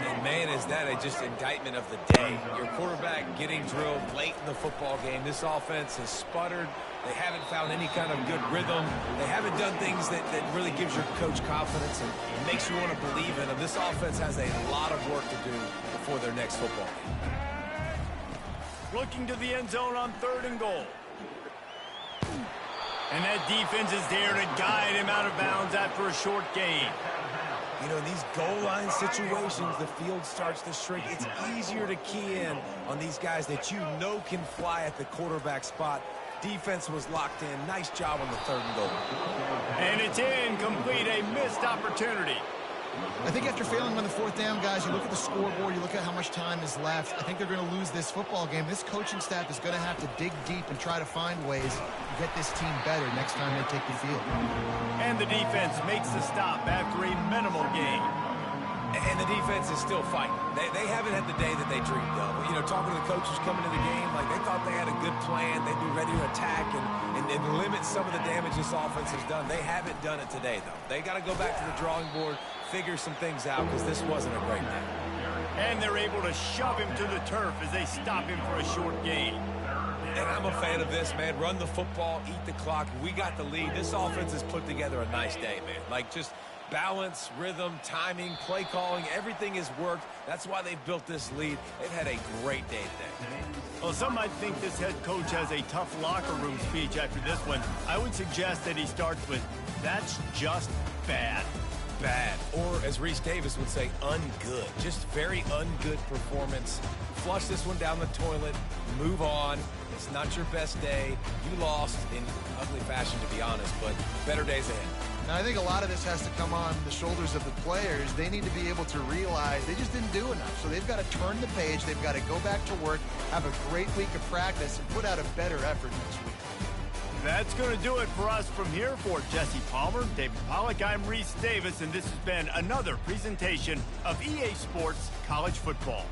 Speaker 2: And man, is that just indictment of the day. Your quarterback getting drilled late in the football game. This offense has sputtered. They haven't found any kind of good rhythm. They haven't done things that really gives your coach confidence and makes you want to believe in them. This offense has a lot of work to do before their next football game.
Speaker 1: Looking to the end zone on 3rd and goal. And that defense is there to guide him out of bounds after a short gain.
Speaker 2: You know, in these goal line situations, the field starts to shrink. It's easier to key in on these guys that you know can fly at the quarterback spot. Defense was locked in. Nice job on the 3rd and goal.
Speaker 1: And it's incomplete, a missed opportunity.
Speaker 3: I think after failing on the 4th down, guys, you look at the scoreboard, you look at how much time is left. I think they're going to lose this football game. This coaching staff is going to have to dig deep and try to find ways to get this team better next time they take the field.
Speaker 1: And the defense makes the stop after a minimal gain.
Speaker 2: And the defense is still fighting. They haven't had the day that they dreamed of. You know, talking to the coaches coming into the game, like they thought they had a good plan. They'd be ready to attack and limit some of the damage this offense has done. They haven't done it today, though. They got to go back to the drawing board, figure some things out, because this wasn't a great day.
Speaker 1: And they're able to shove him to the turf as they stop him for a short gain.
Speaker 2: And I'm a fan of this, man. Run the football, eat the clock. We got the lead. This offense has put together a nice day, man. Like, just balance, rhythm, timing, play calling, everything has worked. That's why they've built this lead. They've had a great day today.
Speaker 1: Well, some might think this head coach has a tough locker room speech after this one. I would suggest that he starts with, "That's just bad."
Speaker 2: Bad. Or, as Reese Davis would say, ungood. Just very ungood performance. Flush this one down the toilet. Move on. It's not your best day. You lost in ugly fashion, to be honest, but better days ahead.
Speaker 3: Now, I think a lot of this has to come on the shoulders of the players. They need to be able to realize they just didn't do enough. So they've got to turn the page. They've got to go back to work, have a great week of practice, and put out a better effort next week.
Speaker 1: That's going to do it for us from here. For Jesse Palmer, David Pollack, I'm Reese Davis, and this has been another presentation of EA Sports College Football.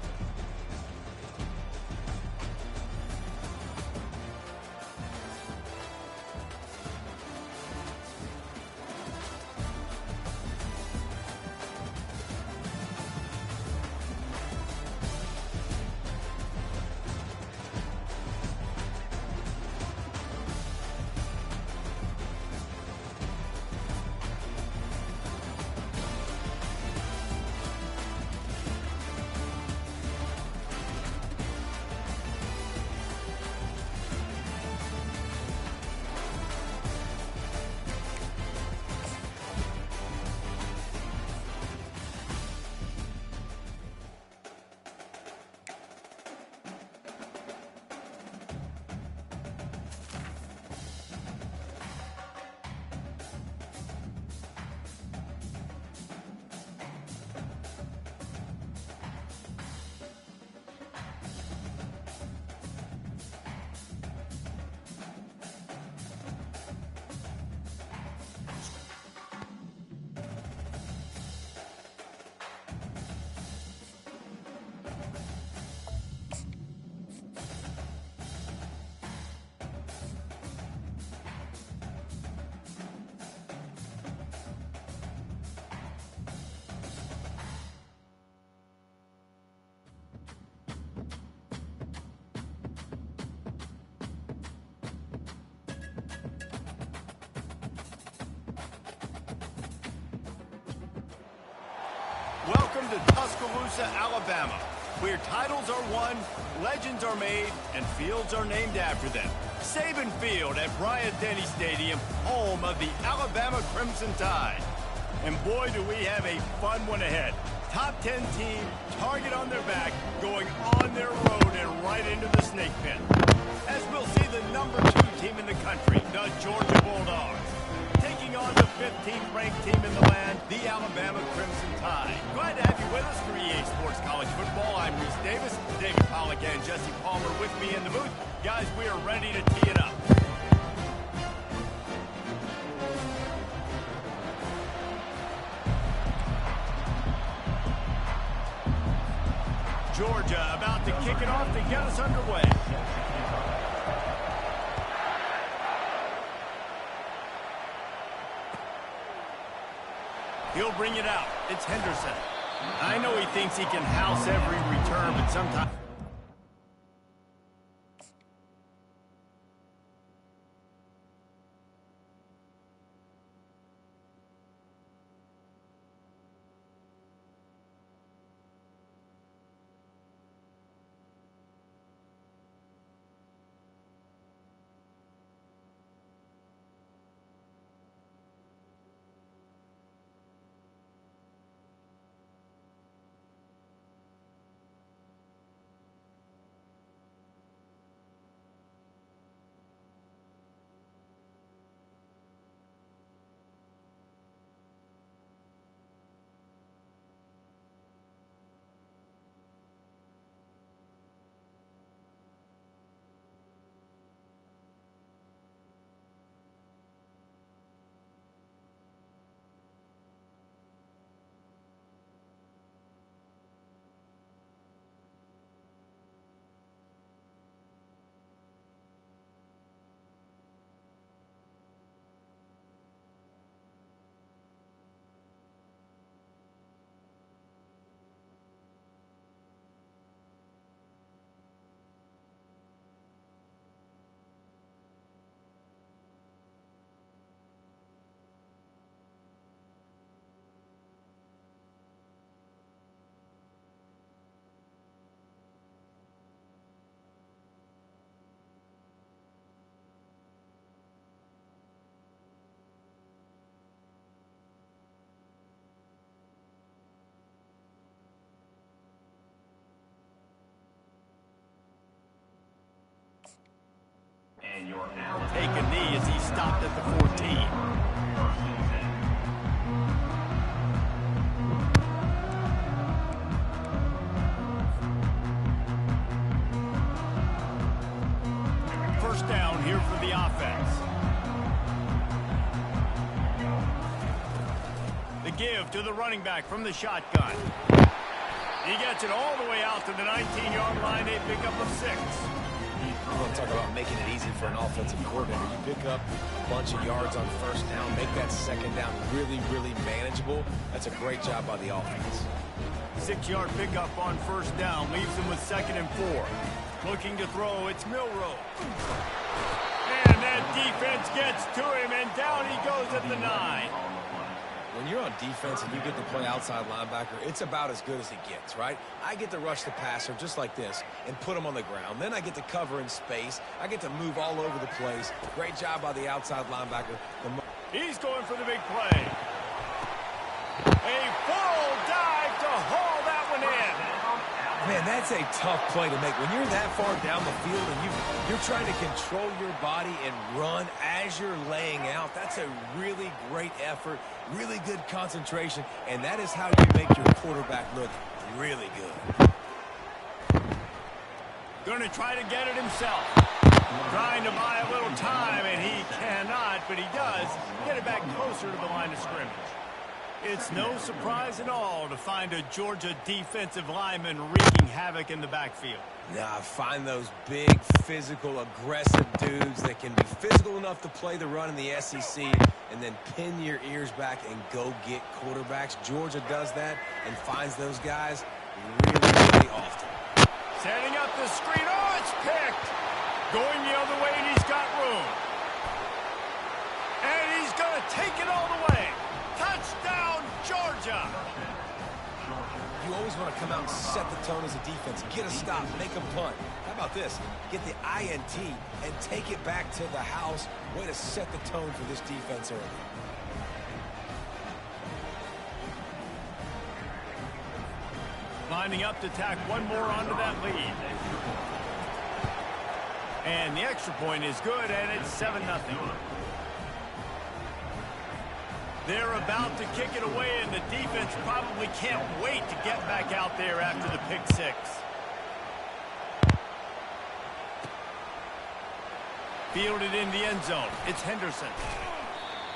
Speaker 1: Welcome to Tuscaloosa, Alabama. where titles are won, legends are made, and fields are named after them. Saban Field at Bryant-Denny Stadium, home of the Alabama Crimson Tide. And boy, do we have a fun one ahead. Top 10 team, target on their back, going on their road and right into the snake pit. As we'll see the number 2 team in the country, the Georgia Bulldogs, taking on the 15th ranked team in the land, the Alabama Crimson Tide. Glad to have you with us for EA Sports College Football. I'm Reese Davis, David Pollack and Jesse Palmer with me in the booth. Guys, we are ready to tee it up. Georgia about to kick it off to get us underway. He'll bring it out. It's Henderson. I know he thinks he can house every return, but sometimes... Take a knee as he stopped at the 14. First down here for the offense. The give to the running back from the shotgun. He gets it all the way out to the 19-yard line, a pickup of 6.
Speaker 2: You want to talk about making it easy for an offensive coordinator. You pick up a bunch of yards on first down, make that second down really, really manageable. That's a great job by the offense.
Speaker 1: 6-yard pickup on first down, leaves him with 2nd and 4. Looking to throw, it's Milroe. And that defense gets to him, and down he goes at the 9.
Speaker 2: When you're on defense and you get to play outside linebacker, it's about as good as it gets, right? I get to rush the passer just like this and put him on the ground. Then I get to cover in space. I get to move all over the place. Great job by the outside linebacker.
Speaker 1: He's going for the big play. A full dive to haul that one in.
Speaker 2: Man, that's a tough play to make. When you're that far down the field and you're trying to control your body and run as you're laying out, that's a really great effort, really good concentration, and that is how you make your quarterback look really good.
Speaker 1: Going to try to get it himself. Trying to buy a little time, and he cannot, but he does get it back closer to the line of scrimmage. It's no surprise at all to find a Georgia defensive lineman wreaking havoc in the backfield.
Speaker 2: Nah, find those big, physical, aggressive dudes that can be physical enough to play the run in the SEC and then pin your ears back and go get quarterbacks. Georgia does that and finds those guys really, really often.
Speaker 1: Setting up the screen. Oh, it's picked. Going the other way, and he's got room. And he's going to take it all the way. Touchdown, Georgia.
Speaker 2: You always want to come out and set the tone as a defense. Get a stop, make a punt. How about this? Get the INT and take it back to the house. Way to set the tone for this defense early.
Speaker 1: Lining up to tack one more onto that lead. And the extra point is good, and it's 7-0. They're about to kick it away, and the defense probably can't wait to get back out there after the pick six. Fielded in the end zone. It's Henderson.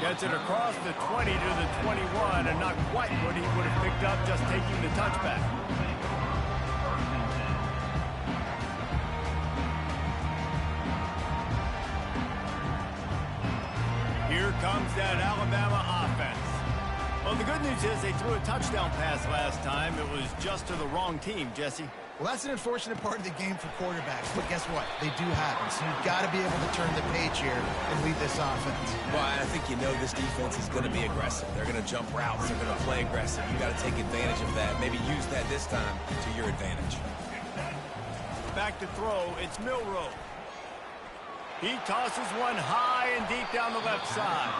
Speaker 1: Gets it across the 20 to the 21, and not quite what he would have picked up just taking the touchback. Here comes that Alabama offense. Well, the good news is they threw a touchdown pass last time. It was just to the wrong team, Jesse.
Speaker 3: Well, that's an unfortunate part of the game for quarterbacks, but guess what? They do happen, so you've got to be able to turn the page here and lead this offense.
Speaker 2: Well, I think you know this defense is going to be aggressive. They're going to jump routes. They're going to play aggressive. You've got to take advantage of that. Maybe use that this time to your advantage.
Speaker 1: Back to throw. It's Milroe. He tosses one high and deep down the left side.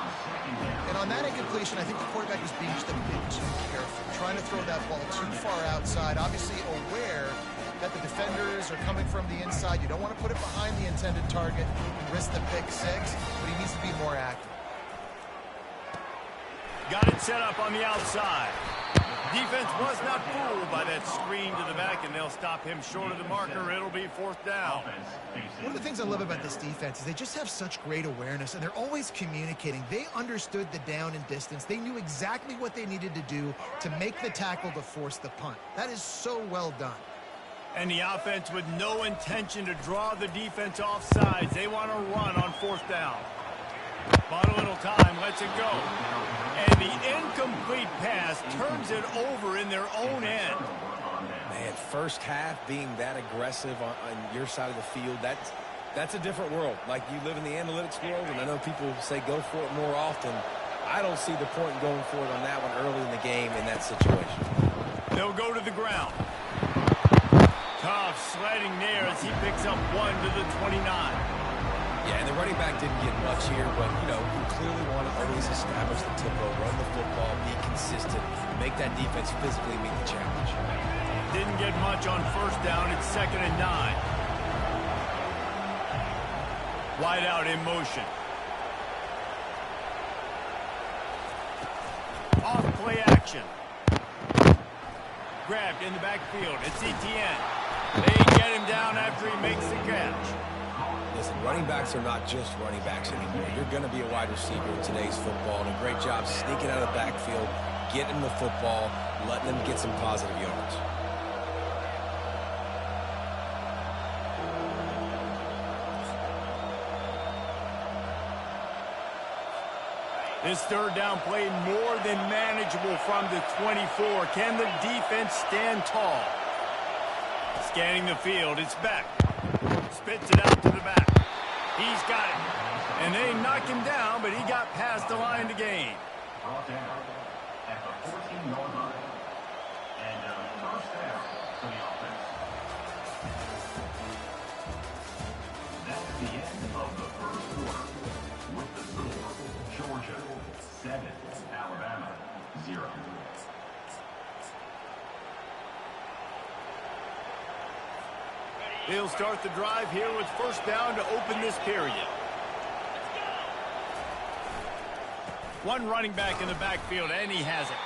Speaker 3: And on that incompletion, I think the quarterback is being just a bit too careful, trying to throw that ball too far outside, obviously aware that the defenders are coming from the inside. You don't want to put it behind the intended target and risk the pick six, but he needs to be more accurate.
Speaker 1: Got it set up on the outside. Defense was not fooled by that screen to the back, and they'll stop him short of the marker. It'll be fourth down.
Speaker 3: One of the things I love about this defense is they just have such great awareness, and they're always communicating. They understood the down and distance. They knew exactly what they needed to do to make the tackle to force the punt. That is so well done.
Speaker 1: And the offense with no intention to draw the defense off sides. They want to run on fourth down. Bought a little time, lets it go. And the incomplete pass turns it over in their own end.
Speaker 2: Man, first half being that aggressive on your side of the field, that's a different world. Like, you live in the analytics world, and I know people say go for it more often. I don't see the point in going for it on that one early in the game in that situation.
Speaker 1: They'll go to the ground. Tough sledding there as he picks up one to the 29.
Speaker 2: Yeah, and the running back didn't get much here, but, you know, you clearly want to always establish the tempo, run the football, be consistent, make that defense physically meet the challenge.
Speaker 1: Didn't get much on first down. It's 2nd and 9. Wide out in motion. Off play action. Grabbed in the backfield. It's Etienne. They get him down after he makes the catch.
Speaker 2: Listen, running backs are not just running backs anymore. You're going to be a wide receiver in today's football, and a great job sneaking out of the backfield, getting the football, letting them get some positive yards.
Speaker 1: This third down play more than manageable from the 24. Can the defense stand tall? Scanning the field, it's back. Spits it out to the back. He's got it. And they knock him down, but he got past the line to gain.
Speaker 4: Brought down at the 14-yard line. And first down for the offense. That's the end of the first quarter. With the score, Georgia 7, Alabama 0.
Speaker 1: They'll start the drive here with first down to open this period. One running back in the backfield, and he has it.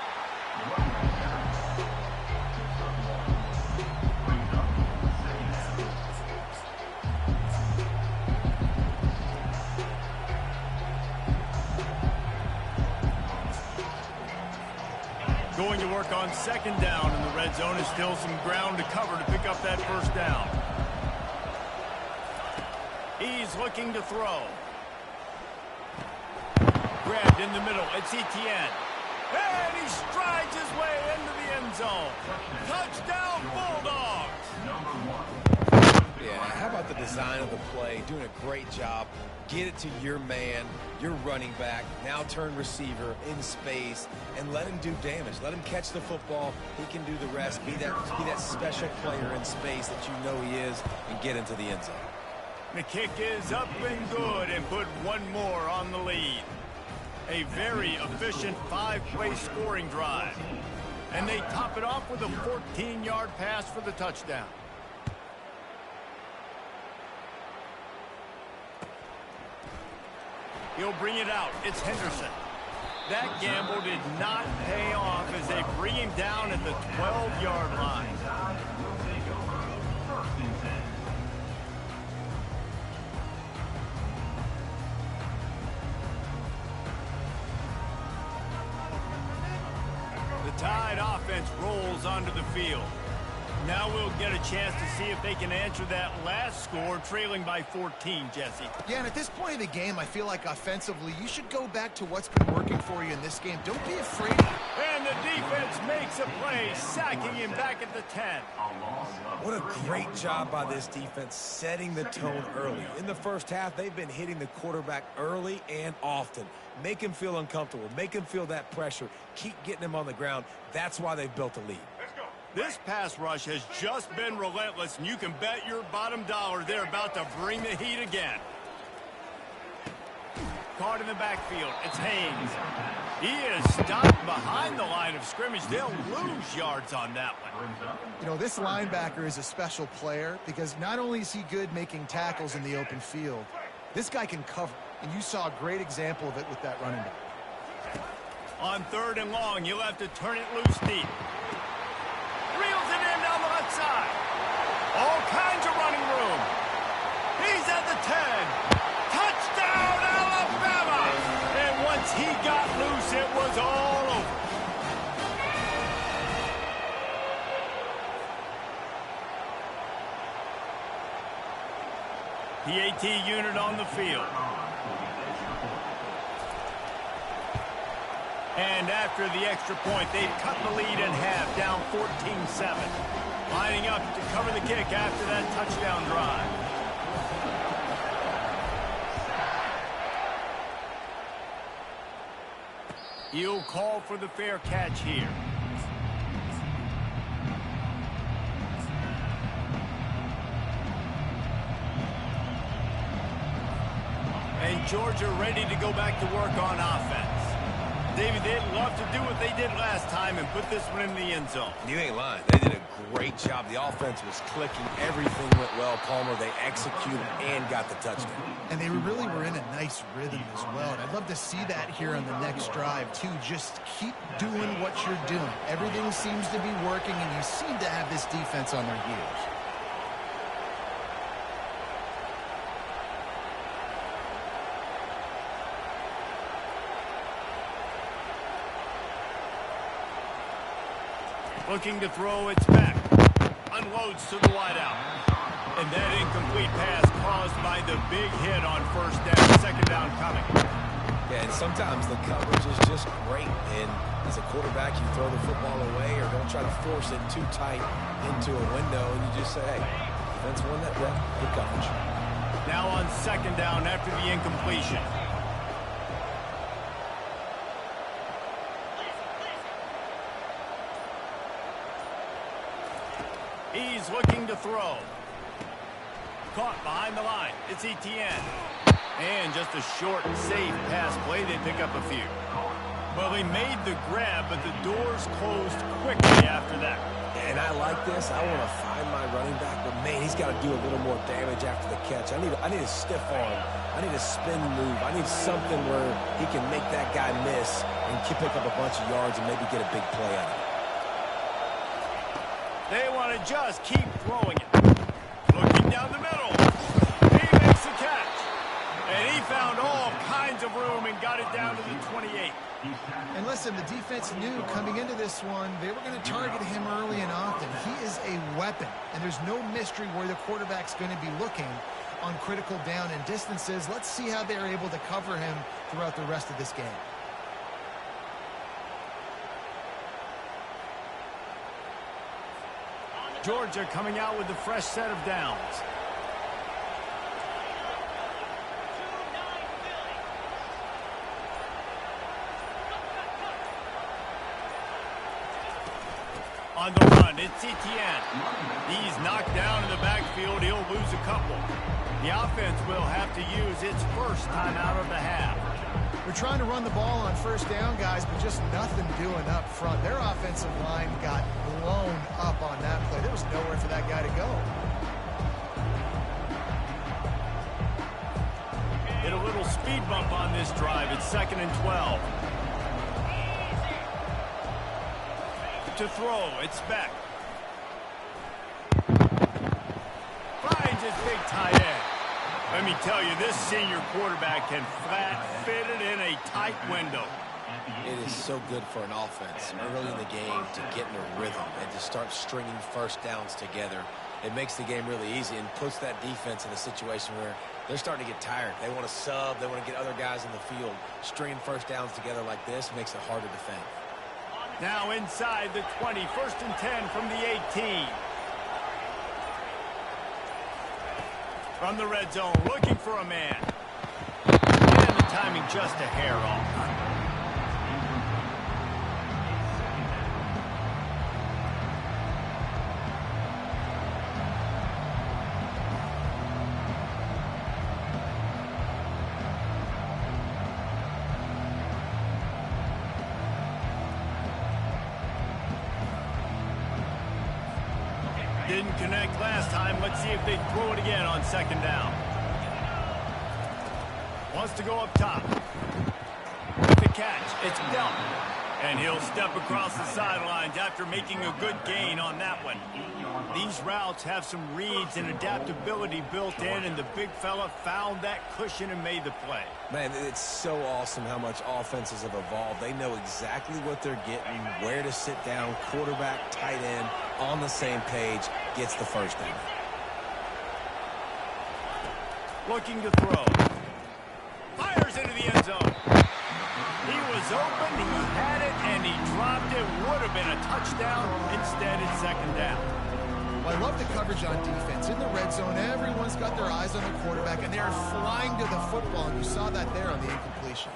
Speaker 1: Going to work on second down in the red zone. Is still some ground to cover to pick up that first down. He's looking to throw. Grabbed in the middle. It's Etienne. And he strides his way into the end zone. Touchdown, Bulldogs.
Speaker 4: Number 1.
Speaker 2: Yeah, how about the design of the play? Doing a great job. Get it to your man, your running back, now turn receiver in space, and let him do damage. Let him catch the football. He can do the rest. Be that special player in space that you know he is, and get into the end zone.
Speaker 1: The kick is up and good, and put one more on the lead. A very efficient 5-play scoring drive. And they top it off with a 14-yard pass for the touchdown. He'll bring it out. It's Henderson. That gamble did not pay off as they bring him down at the 12-yard line. The Tide offense rolls onto the field. Now we'll get a chance to see if they can answer that last score, trailing by 14, Jesse.
Speaker 3: Yeah, and at this point in the game, I feel like offensively, you should go back to what's been working for you in this game. Don't be afraid.
Speaker 1: And the defense makes a play, sacking him back at the 10.
Speaker 2: What a great job by this defense setting the tone early. In the first half, they've been hitting the quarterback early and often. Make him feel uncomfortable. Make him feel that pressure. Keep getting him on the ground. That's why they've built a lead.
Speaker 1: This pass rush has just been relentless, and you can bet your bottom dollar they're about to bring the heat again. Caught in the backfield. It's Haynes. He is stopped behind the line of scrimmage. They'll lose yards on that one.
Speaker 3: You know, this linebacker is a special player because not only is he good making tackles in the open field, this guy can cover. And you saw a great example of it with that running back.
Speaker 1: On 3rd and long, you'll have to turn it loose deep. Reels it in down the left side. All kinds of running room. He's at the 10. Touchdown, Alabama! And once he got loose, it was all over. PAT unit on the field. And after the extra point, they've cut the lead in half, down 14-7. Lining up to cover the kick after that touchdown drive. He'll call for the fair catch here. And Georgia ready to go back to work on offense. David, they'd love to do what they did last time and put this one in the end zone.
Speaker 2: You ain't lying. They did a great job. The offense was clicking. Everything went well, Palmer. They executed and got the touchdown.
Speaker 3: And they really were in a nice rhythm as well. And I'd love to see that here on the next drive, too. Just keep doing what you're doing. Everything seems to be working, and you seem to have this defense on their heels.
Speaker 1: Looking to throw, it's back. Unloads to the wideout. And that incomplete pass caused by the big hit on 1st down, 2nd down coming.
Speaker 2: Yeah, and sometimes the coverage is just great. And as a quarterback, you throw the football away or don't try to force it too tight into a window, and you just say, hey, defense won that bet. Good coverage.
Speaker 1: Now on 2nd down after the incompletion. He's looking to throw. Caught behind the line. It's Etienne. And just a short, safe pass play. They pick up a few. Well, he made the grab, but the doors closed quickly after that.
Speaker 2: And I like this. I want to find my running back, but, man, he's got to do a little more damage after the catch. I need a stiff arm. I need a spin move. I need something where he can make that guy miss and pick up a bunch of yards and maybe get a big play out of it.
Speaker 1: They want to just keep throwing it. Looking down the middle. He makes the catch. And he found all kinds of room and got it down to the 28.
Speaker 3: And listen, the defense knew coming into this one, they were going to target him early and often. He is a weapon, and there's no mystery where the quarterback's going to be looking on critical down and distances. Let's see how they're able to cover him throughout the rest of this game.
Speaker 1: Georgia coming out with a fresh set of downs. On the run, it's Etienne. He's knocked down in the backfield. He'll lose a couple. The offense will have to use its first timeout of the half.
Speaker 3: We're trying to run the ball on first down, guys, but just nothing doing up front. Their offensive line got blown up on that play. There was nowhere for that guy to go.
Speaker 1: Hit a little speed bump on this drive. It's 2nd and 12. To throw, it's Beck. Finds his big tight end. Let me tell you, this senior quarterback can flat fit it in a tight window.
Speaker 2: It is so good for an offense early in the game to get in a rhythm and to start stringing first downs together. It makes the game really easy and puts that defense in a situation where they're starting to get tired. They want to sub. They want to get other guys in the field. Stringing first downs together like this makes it hard to defend.
Speaker 1: Now inside the 20, 1st and 10 from the 18. From the red zone, looking for a man. And the timing just a hair off. Didn't connect last time. Let's see if they throw it again on 2nd down. Wants to go up top. With the catch, it's Delp. And he'll step across the sidelines after making a good gain on that one. These routes have some reads and adaptability built in, and the big fella found that cushion and made the play.
Speaker 2: Man, it's so awesome how much offenses have evolved. They know exactly what they're getting, where to sit down, quarterback, tight end, on the same page, gets the first down.
Speaker 1: Looking to throw. Fires into the end zone. He was open, he had it, and he dropped it. Would have been a touchdown. Instead, it's 2nd down.
Speaker 3: Well, I love the coverage on defense. In the red zone, everyone's got their eyes on the quarterback, and they are flying to the football, and you saw that there on the incompletion.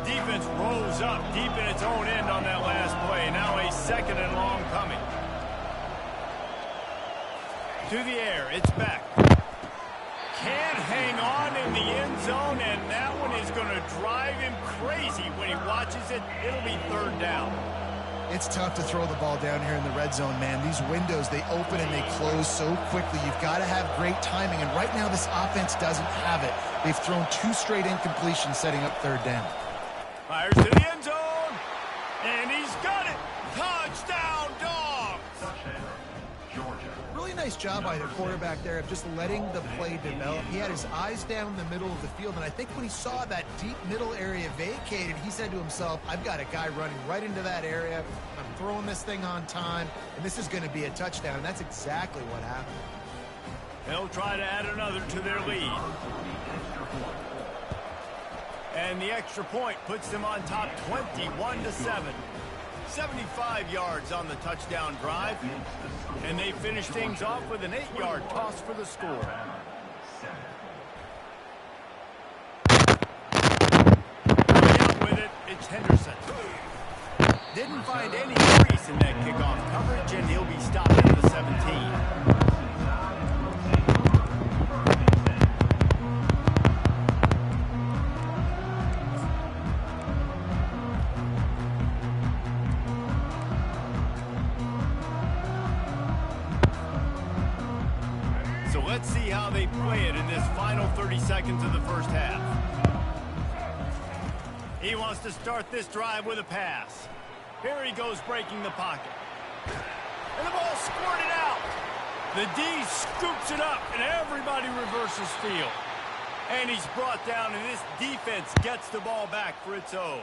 Speaker 1: Defense rose up deep in its own end on that last play. Now a 2nd and long coming. To the air, it's back. Can't hang on in the end zone, and that one is going to drive him crazy when he watches it. It'll be 3rd down.
Speaker 3: It's tough to throw the ball down here in the red zone, man. These windows, they open and they close so quickly. You've got to have great timing, and right now this offense doesn't have it. They've thrown 2 straight incompletions setting up 3rd down.
Speaker 1: Fires to the end zone, and he's got it. Touchdown, Dogs!
Speaker 3: Really nice job by the quarterback there of just letting the play develop. He had his eyes down the middle of the field, and I think when he saw that deep middle area vacated, he said to himself, I've got a guy running right into that area. I'm throwing this thing on time, and this is going to be a touchdown, and that's exactly what happened.
Speaker 1: They'll try to add another to their lead. And the extra point puts them on top 21-7. 75 yards on the touchdown drive. And they finish things off with an 8-yard toss for the score. Out with it, it's Henderson. Didn't find any crease in that kickoff coverage, and he'll be stopped at the 17. Let's see how they play it in this final 30 seconds of the first half. He wants to start this drive with a pass. Here he goes breaking the pocket. And the ball squirted out. The D scoops it up, and everybody reverses field. And he's brought down, and this defense gets the ball back for its own.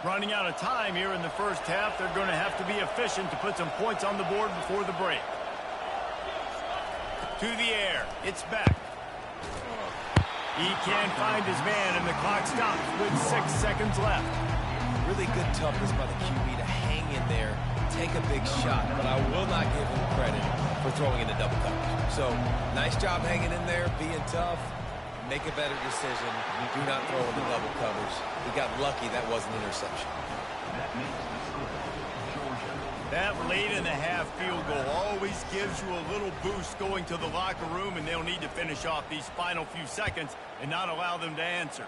Speaker 1: Running out of time here in the first half. They're going to have to be efficient to put some points on the board before the break. To the air. It's back. He can't find his man, and the clock stops with 6 seconds left.
Speaker 2: Really good toughness by the QB to hang in there, take a big shot, but I will not give him credit for throwing into double coverage. So, nice job hanging in there, being tough. make a better decision. Do not throw in the double coverage. He got lucky that wasn't an interception.
Speaker 1: That late in the half field goal always gives you a little boost going to the locker room, and they'll need to finish off these final few seconds and not allow them to answer.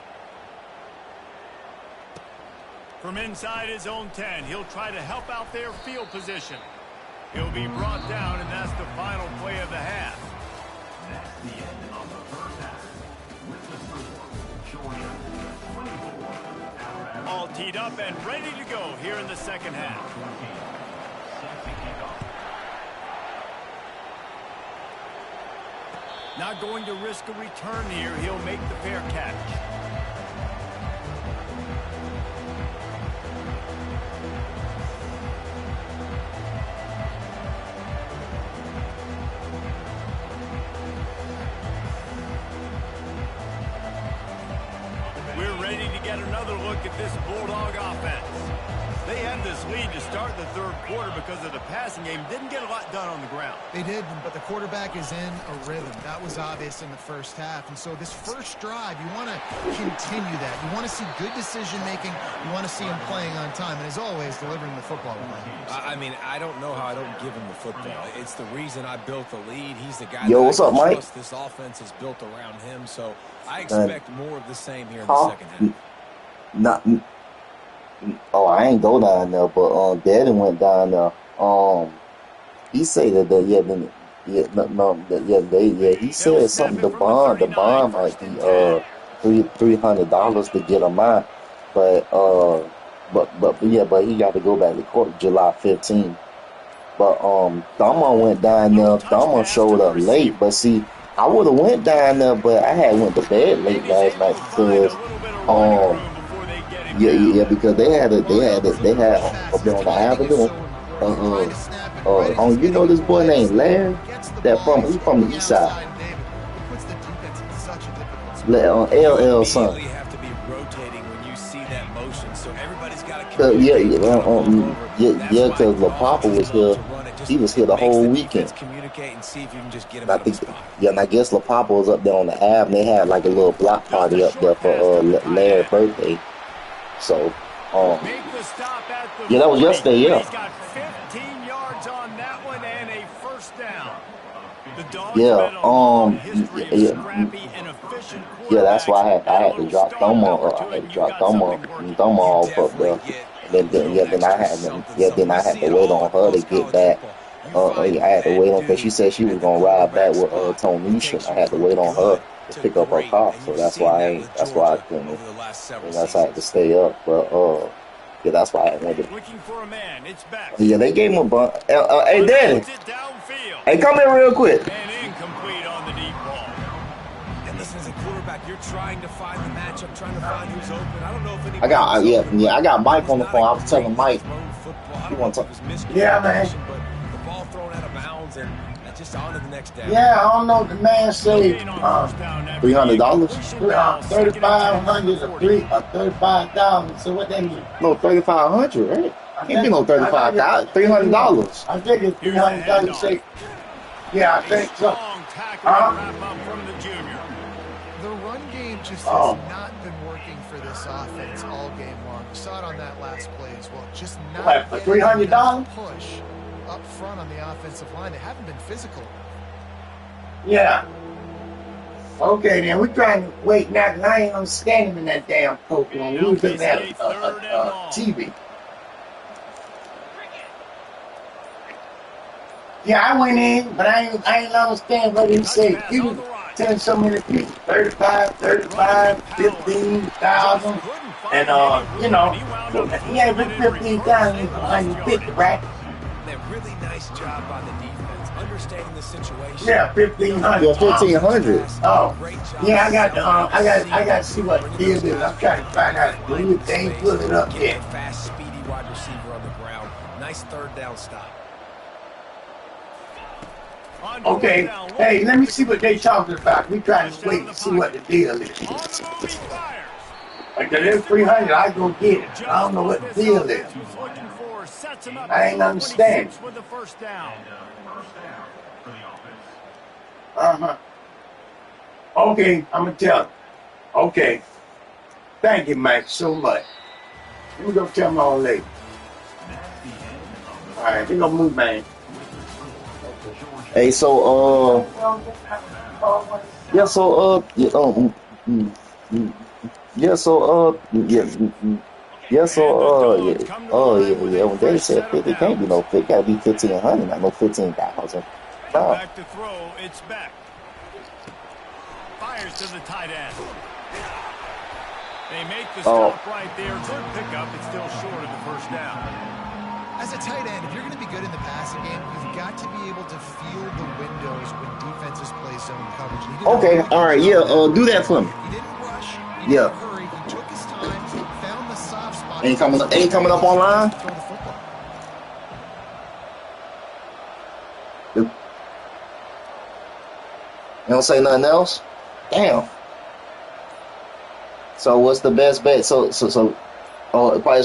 Speaker 1: From inside his own 10, he'll try to help out their field position. He'll be brought down, and that's the final play of the half.
Speaker 4: That's the end of the first half. With the score, Georgia 24, Alabama.
Speaker 1: All teed up and ready to go here in the second half.
Speaker 4: Set to kick off.
Speaker 1: Not going to risk a return here. He'll make the fair catch. We're ready to get another look at this Bulldog offense. They had this lead to start the third quarter because of the passing game. Didn't get a lot done on the ground.
Speaker 3: They did, but the quarterback is in a rhythm. That was obvious in the first half. And so this first drive, you want to continue that. You want to see good decision-making. You want to see him playing on time. And as always, delivering the football.
Speaker 2: I mean, I don't know how I don't give him the football. It's the reason I built the lead. He's the guy
Speaker 6: what's up, Mike?
Speaker 2: This offense is built around him, so I expect more of the same here in the second half.
Speaker 6: Not, I ain't go down there, but Daddy went down there. He said that he said something. The bond might be $300 to get him out, but he got to go back to court July 15th. But Thurman went down there. Thurman showed up late, but see, I would have went down there, but I had went to bed late last night because because they had up there on the avenue. You know this boy named Larry? He's from the east side. LL son. Because LaPapa was here. He was here the whole weekend. And I guess LaPapa was up there on the Ave, and they had like a little block party up there for Larry's birthday. So, that was yesterday, yeah.
Speaker 1: He's got 15 yards on that one and a first down. The Dogs
Speaker 6: that's why I had to drop Thumb off up there. Then I had to wait on her to get back. I had to wait on because she said she was gonna ride back with Tonisha. I had to wait on her to pick up her car, so that's why I couldn't. And that's why I had to stay up. But that's why I went to. Yeah, they gave him a bunch. Hey, Daddy. Hey, come here real quick.
Speaker 1: And incomplete on the deep ball.
Speaker 2: And listen, as a quarterback, you're trying to find the matchup, trying to find who's open. I don't know if anybody.
Speaker 6: I got Mike on the phone. I was telling Mike. You want to talk?
Speaker 7: Yeah, man.
Speaker 2: The ball thrown out of bounds and just on to the next down.
Speaker 7: Yeah, I don't know. The man said
Speaker 6: $300.
Speaker 7: 3,500 or 35,000. So what that mean?
Speaker 6: No, 3,500. Right? Ain't been no 35,000. $300.
Speaker 7: I think it's $300. Yeah, I think so.
Speaker 3: The run game just has not been working for this offense all game long. You saw it on that last play as well. Just not
Speaker 7: for $300
Speaker 3: push up front on the offensive line. They haven't been physical.
Speaker 7: Yeah. Okay, then we're trying to wait now because I ain't understanding in that damn program. We was looking at TV. Yeah, I went in, but I ain't understand what he said. He was telling so many people 35, 15,000. And, he had been 15,000, 150, right?
Speaker 2: Really nice job by the defense, understanding the situation.
Speaker 7: Yeah, 1,500.
Speaker 6: Yeah, 1,500.
Speaker 7: Oh, yeah, I got to see what the deal is. I'm trying to find out who they ain't put it up yet.
Speaker 2: Fast, speedy wide receiver on the ground. Nice third down stop.
Speaker 7: Okay, hey, let me see what they talking about. We trying to wait to see what the deal is. Like there's 300, I go get it. I don't know what the deal is. I ain't understand. Okay, I'm gonna tell him. Okay. Thank you, Mike, so much. Let me go tell my old lady. All right, we gonna move, man.
Speaker 6: Hey, so yeah, so yeah, so yeah, yeah, so yeah, oh yeah. When Daddy said 50, can't be no 50. Gotta be 1,500, not no 15,000. Nah.
Speaker 1: Back to throw, it's back. Fires to the tight end. They make the stop right there. Good pickup. It's still short of the first down.
Speaker 3: As a tight end, if you're going to be good in the passing game, you've got to be able to feel the windows when defenses play zone coverage.
Speaker 6: Okay, all right, yeah, do that for me.
Speaker 3: He didn't rush. He didn't hurry. He took his time, found the soft spot.
Speaker 6: Ain't coming up online.
Speaker 3: Throw the football.
Speaker 6: You don't say nothing else? Damn. So what's the best bet? So it's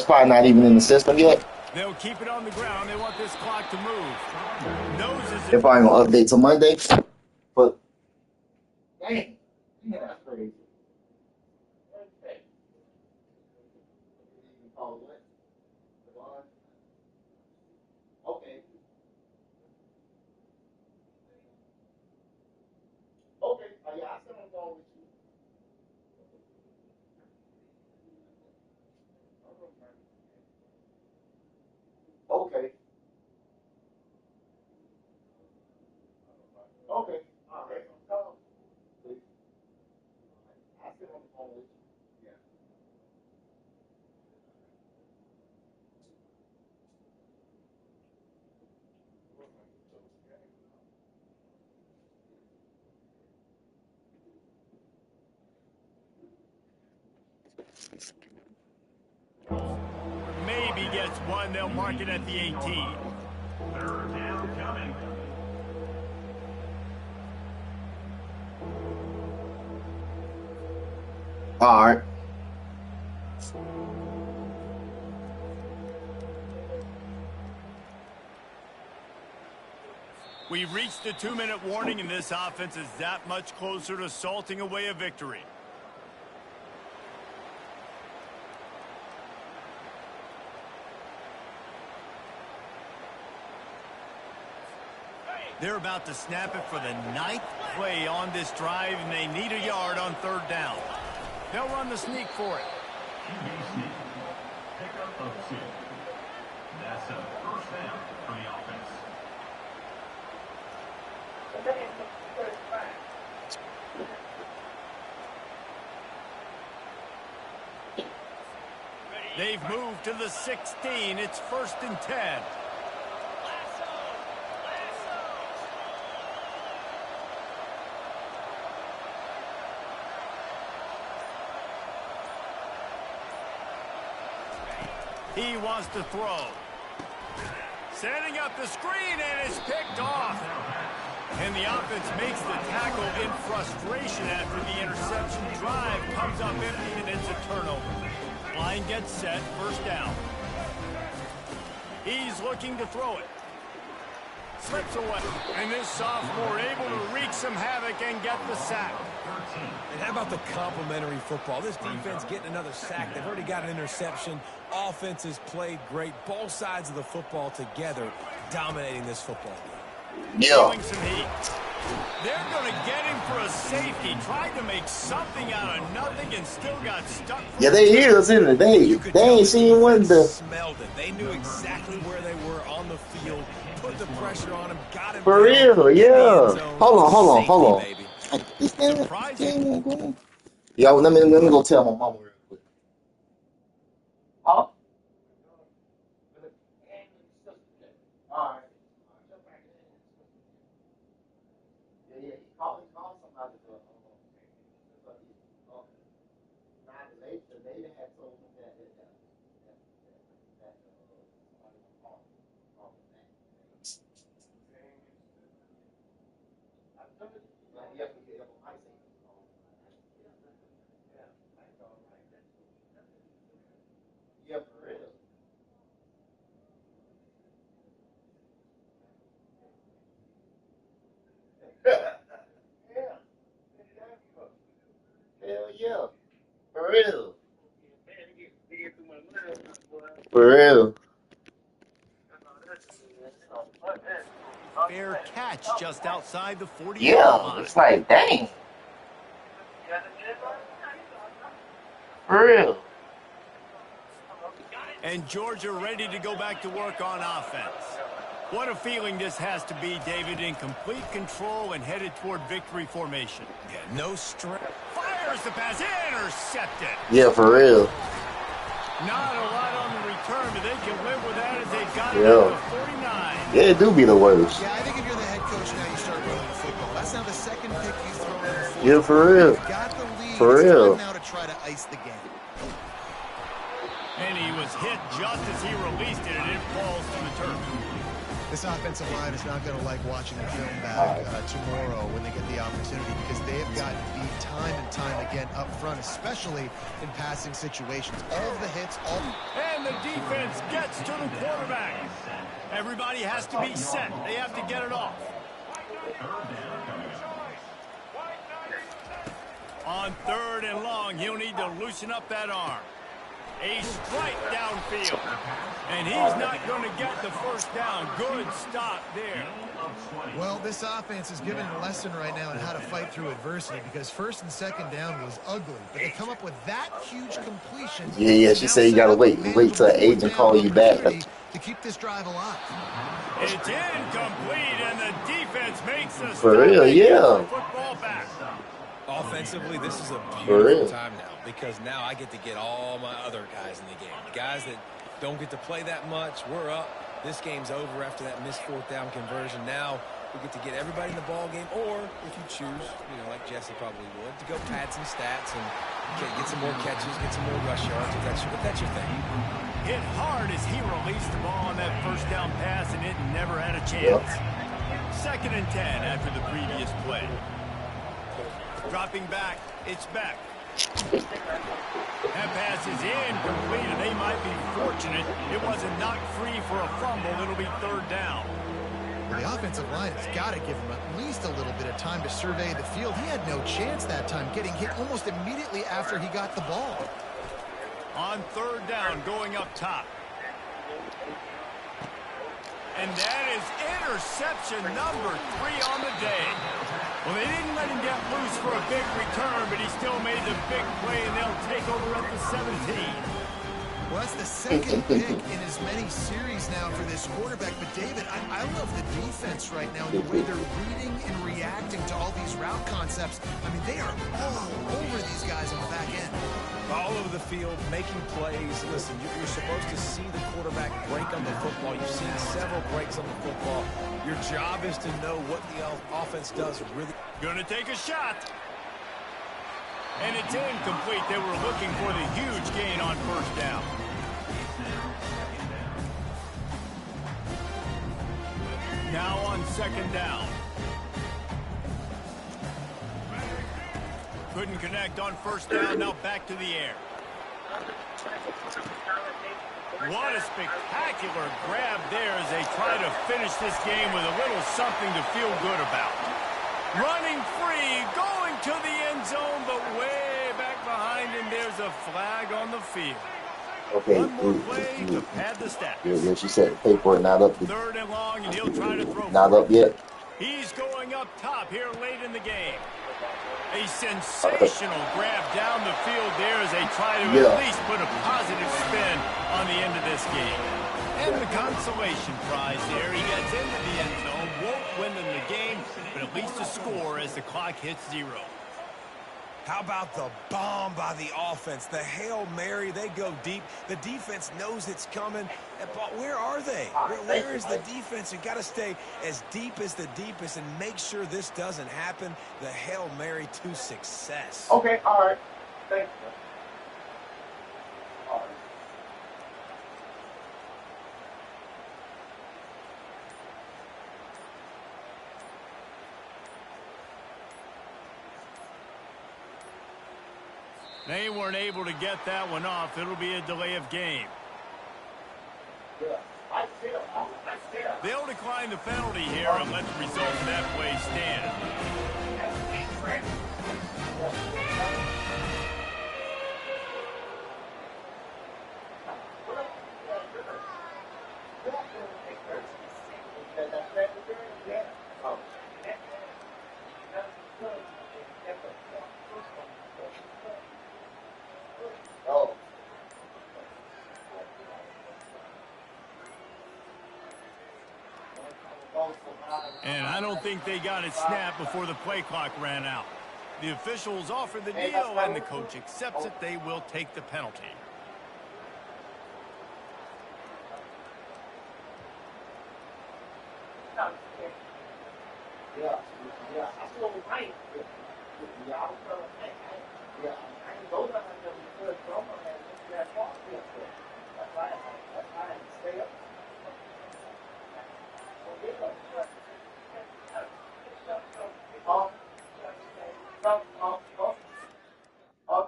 Speaker 6: probably not even in the system yet.
Speaker 1: They'll keep it on the ground. They want this clock to move.
Speaker 6: They're probably gonna update to Monday. But dang, yeah, that's crazy. Okay. Okay. Yeah, I still on the phone with you. Okay. Okay. All right. I still on the phone with you. Yeah.
Speaker 1: Maybe gets one. They'll mark it at the 18.
Speaker 4: Third down coming.
Speaker 6: All right.
Speaker 1: We've reached the 2-minute warning, and this offense is that much closer to salting away a victory. They're about to snap it for the 9th play on this drive, and they need a yard on 3rd down. They'll run the sneak for it.
Speaker 4: QB sneak. Pickup of 2. That's a first down for the offense.
Speaker 1: They've moved to the 16. It's 1st and 10. He wants to throw. Setting up the screen, and it's picked off. And the offense makes the tackle in frustration after the interception. Drive comes up empty, and it's a turnover. Line gets set, 1st down. He's looking to throw it. Slips away. And this sophomore able to wreak some havoc and get the sack.
Speaker 2: And how about the complimentary football? This defense getting another sack. They've already got an interception. Offense has played great. Both sides of the football together dominating this football game.
Speaker 6: Yeah.
Speaker 1: Some heat. They're going to get him for a safety. Tried to make something out of nothing and still got stuck.
Speaker 6: Yeah, they is, isn't it? They ain't seen one.
Speaker 2: Smelled it. They knew exactly where they were on the field. Put the pressure on him. Got him.
Speaker 6: For real, yeah. Hold on.
Speaker 2: Baby.
Speaker 6: Yo, let me go tell my mama real quick. Oh. All right. Yeah, call somebody. The lady had told him that yeah, for real. Yeah. For real.
Speaker 1: Fair catch just outside the 40-yard
Speaker 6: Yeah,
Speaker 1: line.
Speaker 6: it's like, dang. For real.
Speaker 1: And Georgia ready to go back to work on offense. What a feeling this has to be, David, in complete control and headed toward victory formation.
Speaker 2: Yeah, no strength.
Speaker 1: Fires the pass, intercepted.
Speaker 6: Yeah, for real.
Speaker 1: Not a lot on the return, but they can live with that as they got it
Speaker 6: Yeah.
Speaker 1: at the 49.
Speaker 6: Yeah, it do be the worst.
Speaker 3: Yeah, I think if you're the head coach now, you start running the football. That's now the second pick you throw in the fourth.
Speaker 6: Yeah, for real.
Speaker 3: You've got the lead.
Speaker 6: For
Speaker 3: It's
Speaker 6: real.
Speaker 3: time now to try to ice the game.
Speaker 1: And he was hit just as he released it, and it falls to the turf.
Speaker 3: This offensive line is not going to like watching the film back tomorrow when they get the opportunity, because they have gotten beat time and time again up front, especially in passing situations. All of the hits, all...
Speaker 1: And the defense gets to the quarterback. Everybody has to be set. They have to get it off. On 3rd and long, he'll need to loosen up that arm. A strike downfield. And he's not going to get the first down. Good stop there.
Speaker 3: Well, this offense is giving a lesson right now on how to fight through adversity, because 1st and 2nd down was ugly, but they come up with that huge completion.
Speaker 6: Yeah, she said you gotta wait till the agent call you back.
Speaker 3: To keep this drive alive.
Speaker 1: It's incomplete, and the defense makes the
Speaker 6: For real, yeah.
Speaker 1: football back.
Speaker 2: Offensively, this is a
Speaker 6: For real.
Speaker 2: beautiful time now, because now I get to get all my other guys in the game. The guys that don't get to play that much, we're up. This game's over after that missed 4th down conversion. Now we get to get everybody in the ball game, or if you choose, like Jesse probably would, to go pad some stats and get some more catches, get some more rush yards if that's your thing.
Speaker 1: Hit hard as he released the ball on that first down pass, and it never had a chance. 2nd and 10 after the previous play. Dropping back, it's back. That pass is incomplete, and they might be fortunate it wasn't knocked free for a fumble. It'll be 3rd down.
Speaker 3: Well, the offensive line has got to give him at least a little bit of time to survey the field. He had no chance that time, getting hit almost immediately after he got the ball.
Speaker 1: On 3rd down, going up top. And that is interception number 3 on the day. Well, they didn't let him get loose for a big return, but he still made the big play, and they'll take over at the 17.
Speaker 3: Well, that's the 2nd pick in as many series now for this quarterback. But, David, I love the defense right now, the way they're reading and reacting to all these route concepts. I mean, they are all over these guys on the back end.
Speaker 2: All over the field, making plays. Listen, you're supposed to see the quarterback break on the football. You've seen several breaks on the football. Your job is to know what the offense does really.
Speaker 1: Gonna take a shot. And it's incomplete. They were looking for the huge gain on 1st down. Now on 2nd down. Couldn't connect on 1st down. Now back to the air. What a spectacular grab there as they try to finish this game with a little something to feel good about. Running free, going to the end zone, but way back behind him, there's a flag on the field.
Speaker 6: Okay.
Speaker 1: One more play to pad the stats.
Speaker 6: Yeah, she said the paperwork not up.
Speaker 1: 3rd and long, and he'll try to throw.
Speaker 6: Not up yet.
Speaker 1: He's going up top here late in the game. A sensational grab down the field there as they try to at least put a positive spin on the end of this game. And the consolation prize there. He gets into the end zone, won't win them the game, but at least a score as the clock hits 0.
Speaker 2: How about the bomb by the offense? The Hail Mary, they go deep. The defense knows it's coming. But where are they? Where is the defense? You got to stay as deep as the deepest and make sure this doesn't happen. The Hail Mary to success.
Speaker 7: Okay, all right. Thank you. All right.
Speaker 1: They weren't able to get that one off. It'll be a delay of game. They'll decline the penalty here and let the result of that play stand. And I don't think they got it snapped before the play clock ran out. The officials offer the deal, and the coach accepts it. They will take the penalty.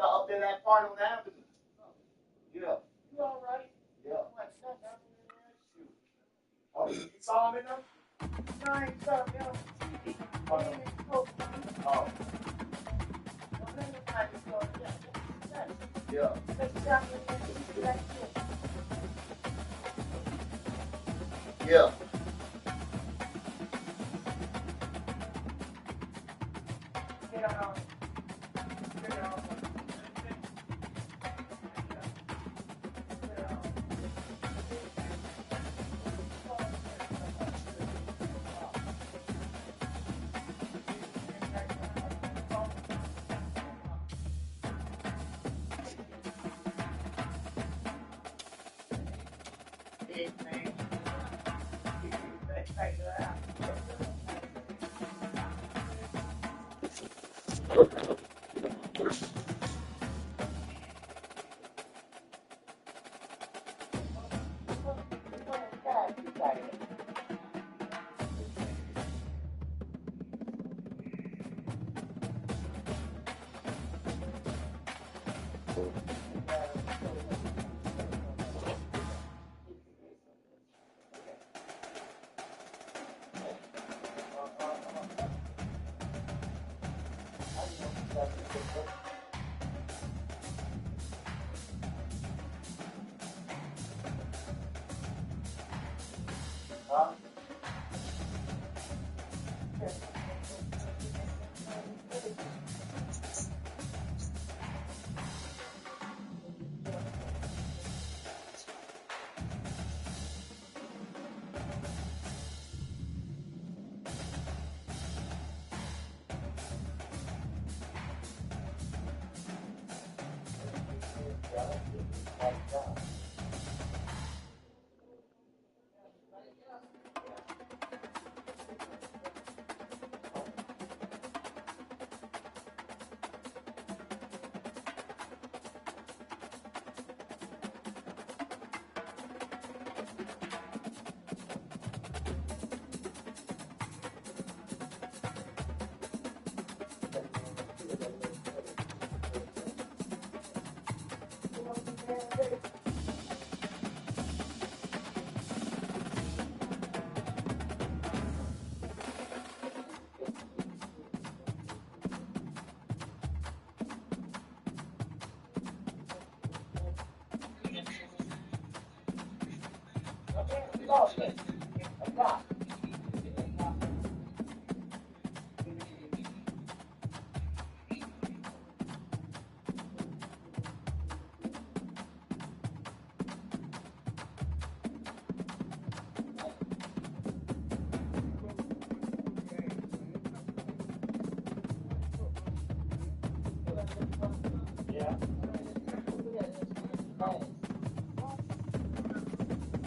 Speaker 7: Up in that part on Avenue. Yeah. You all right? Yeah. Oh, you saw him in there? No, I ain't saw him. Oh. Yeah. Yeah.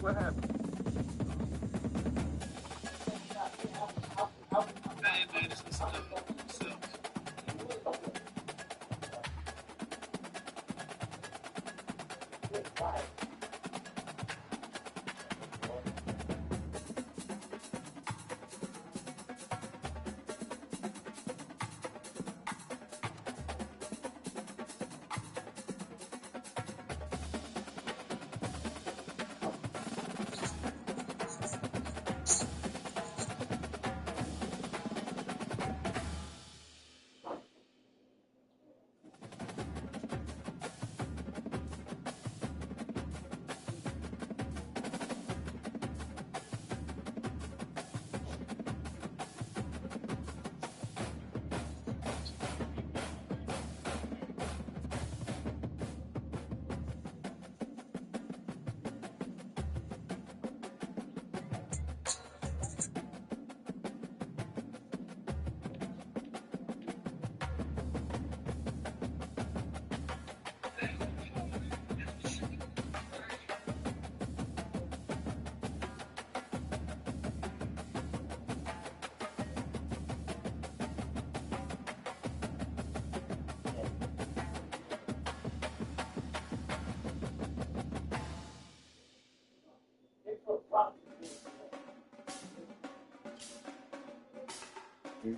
Speaker 2: What happened?
Speaker 8: Yeah.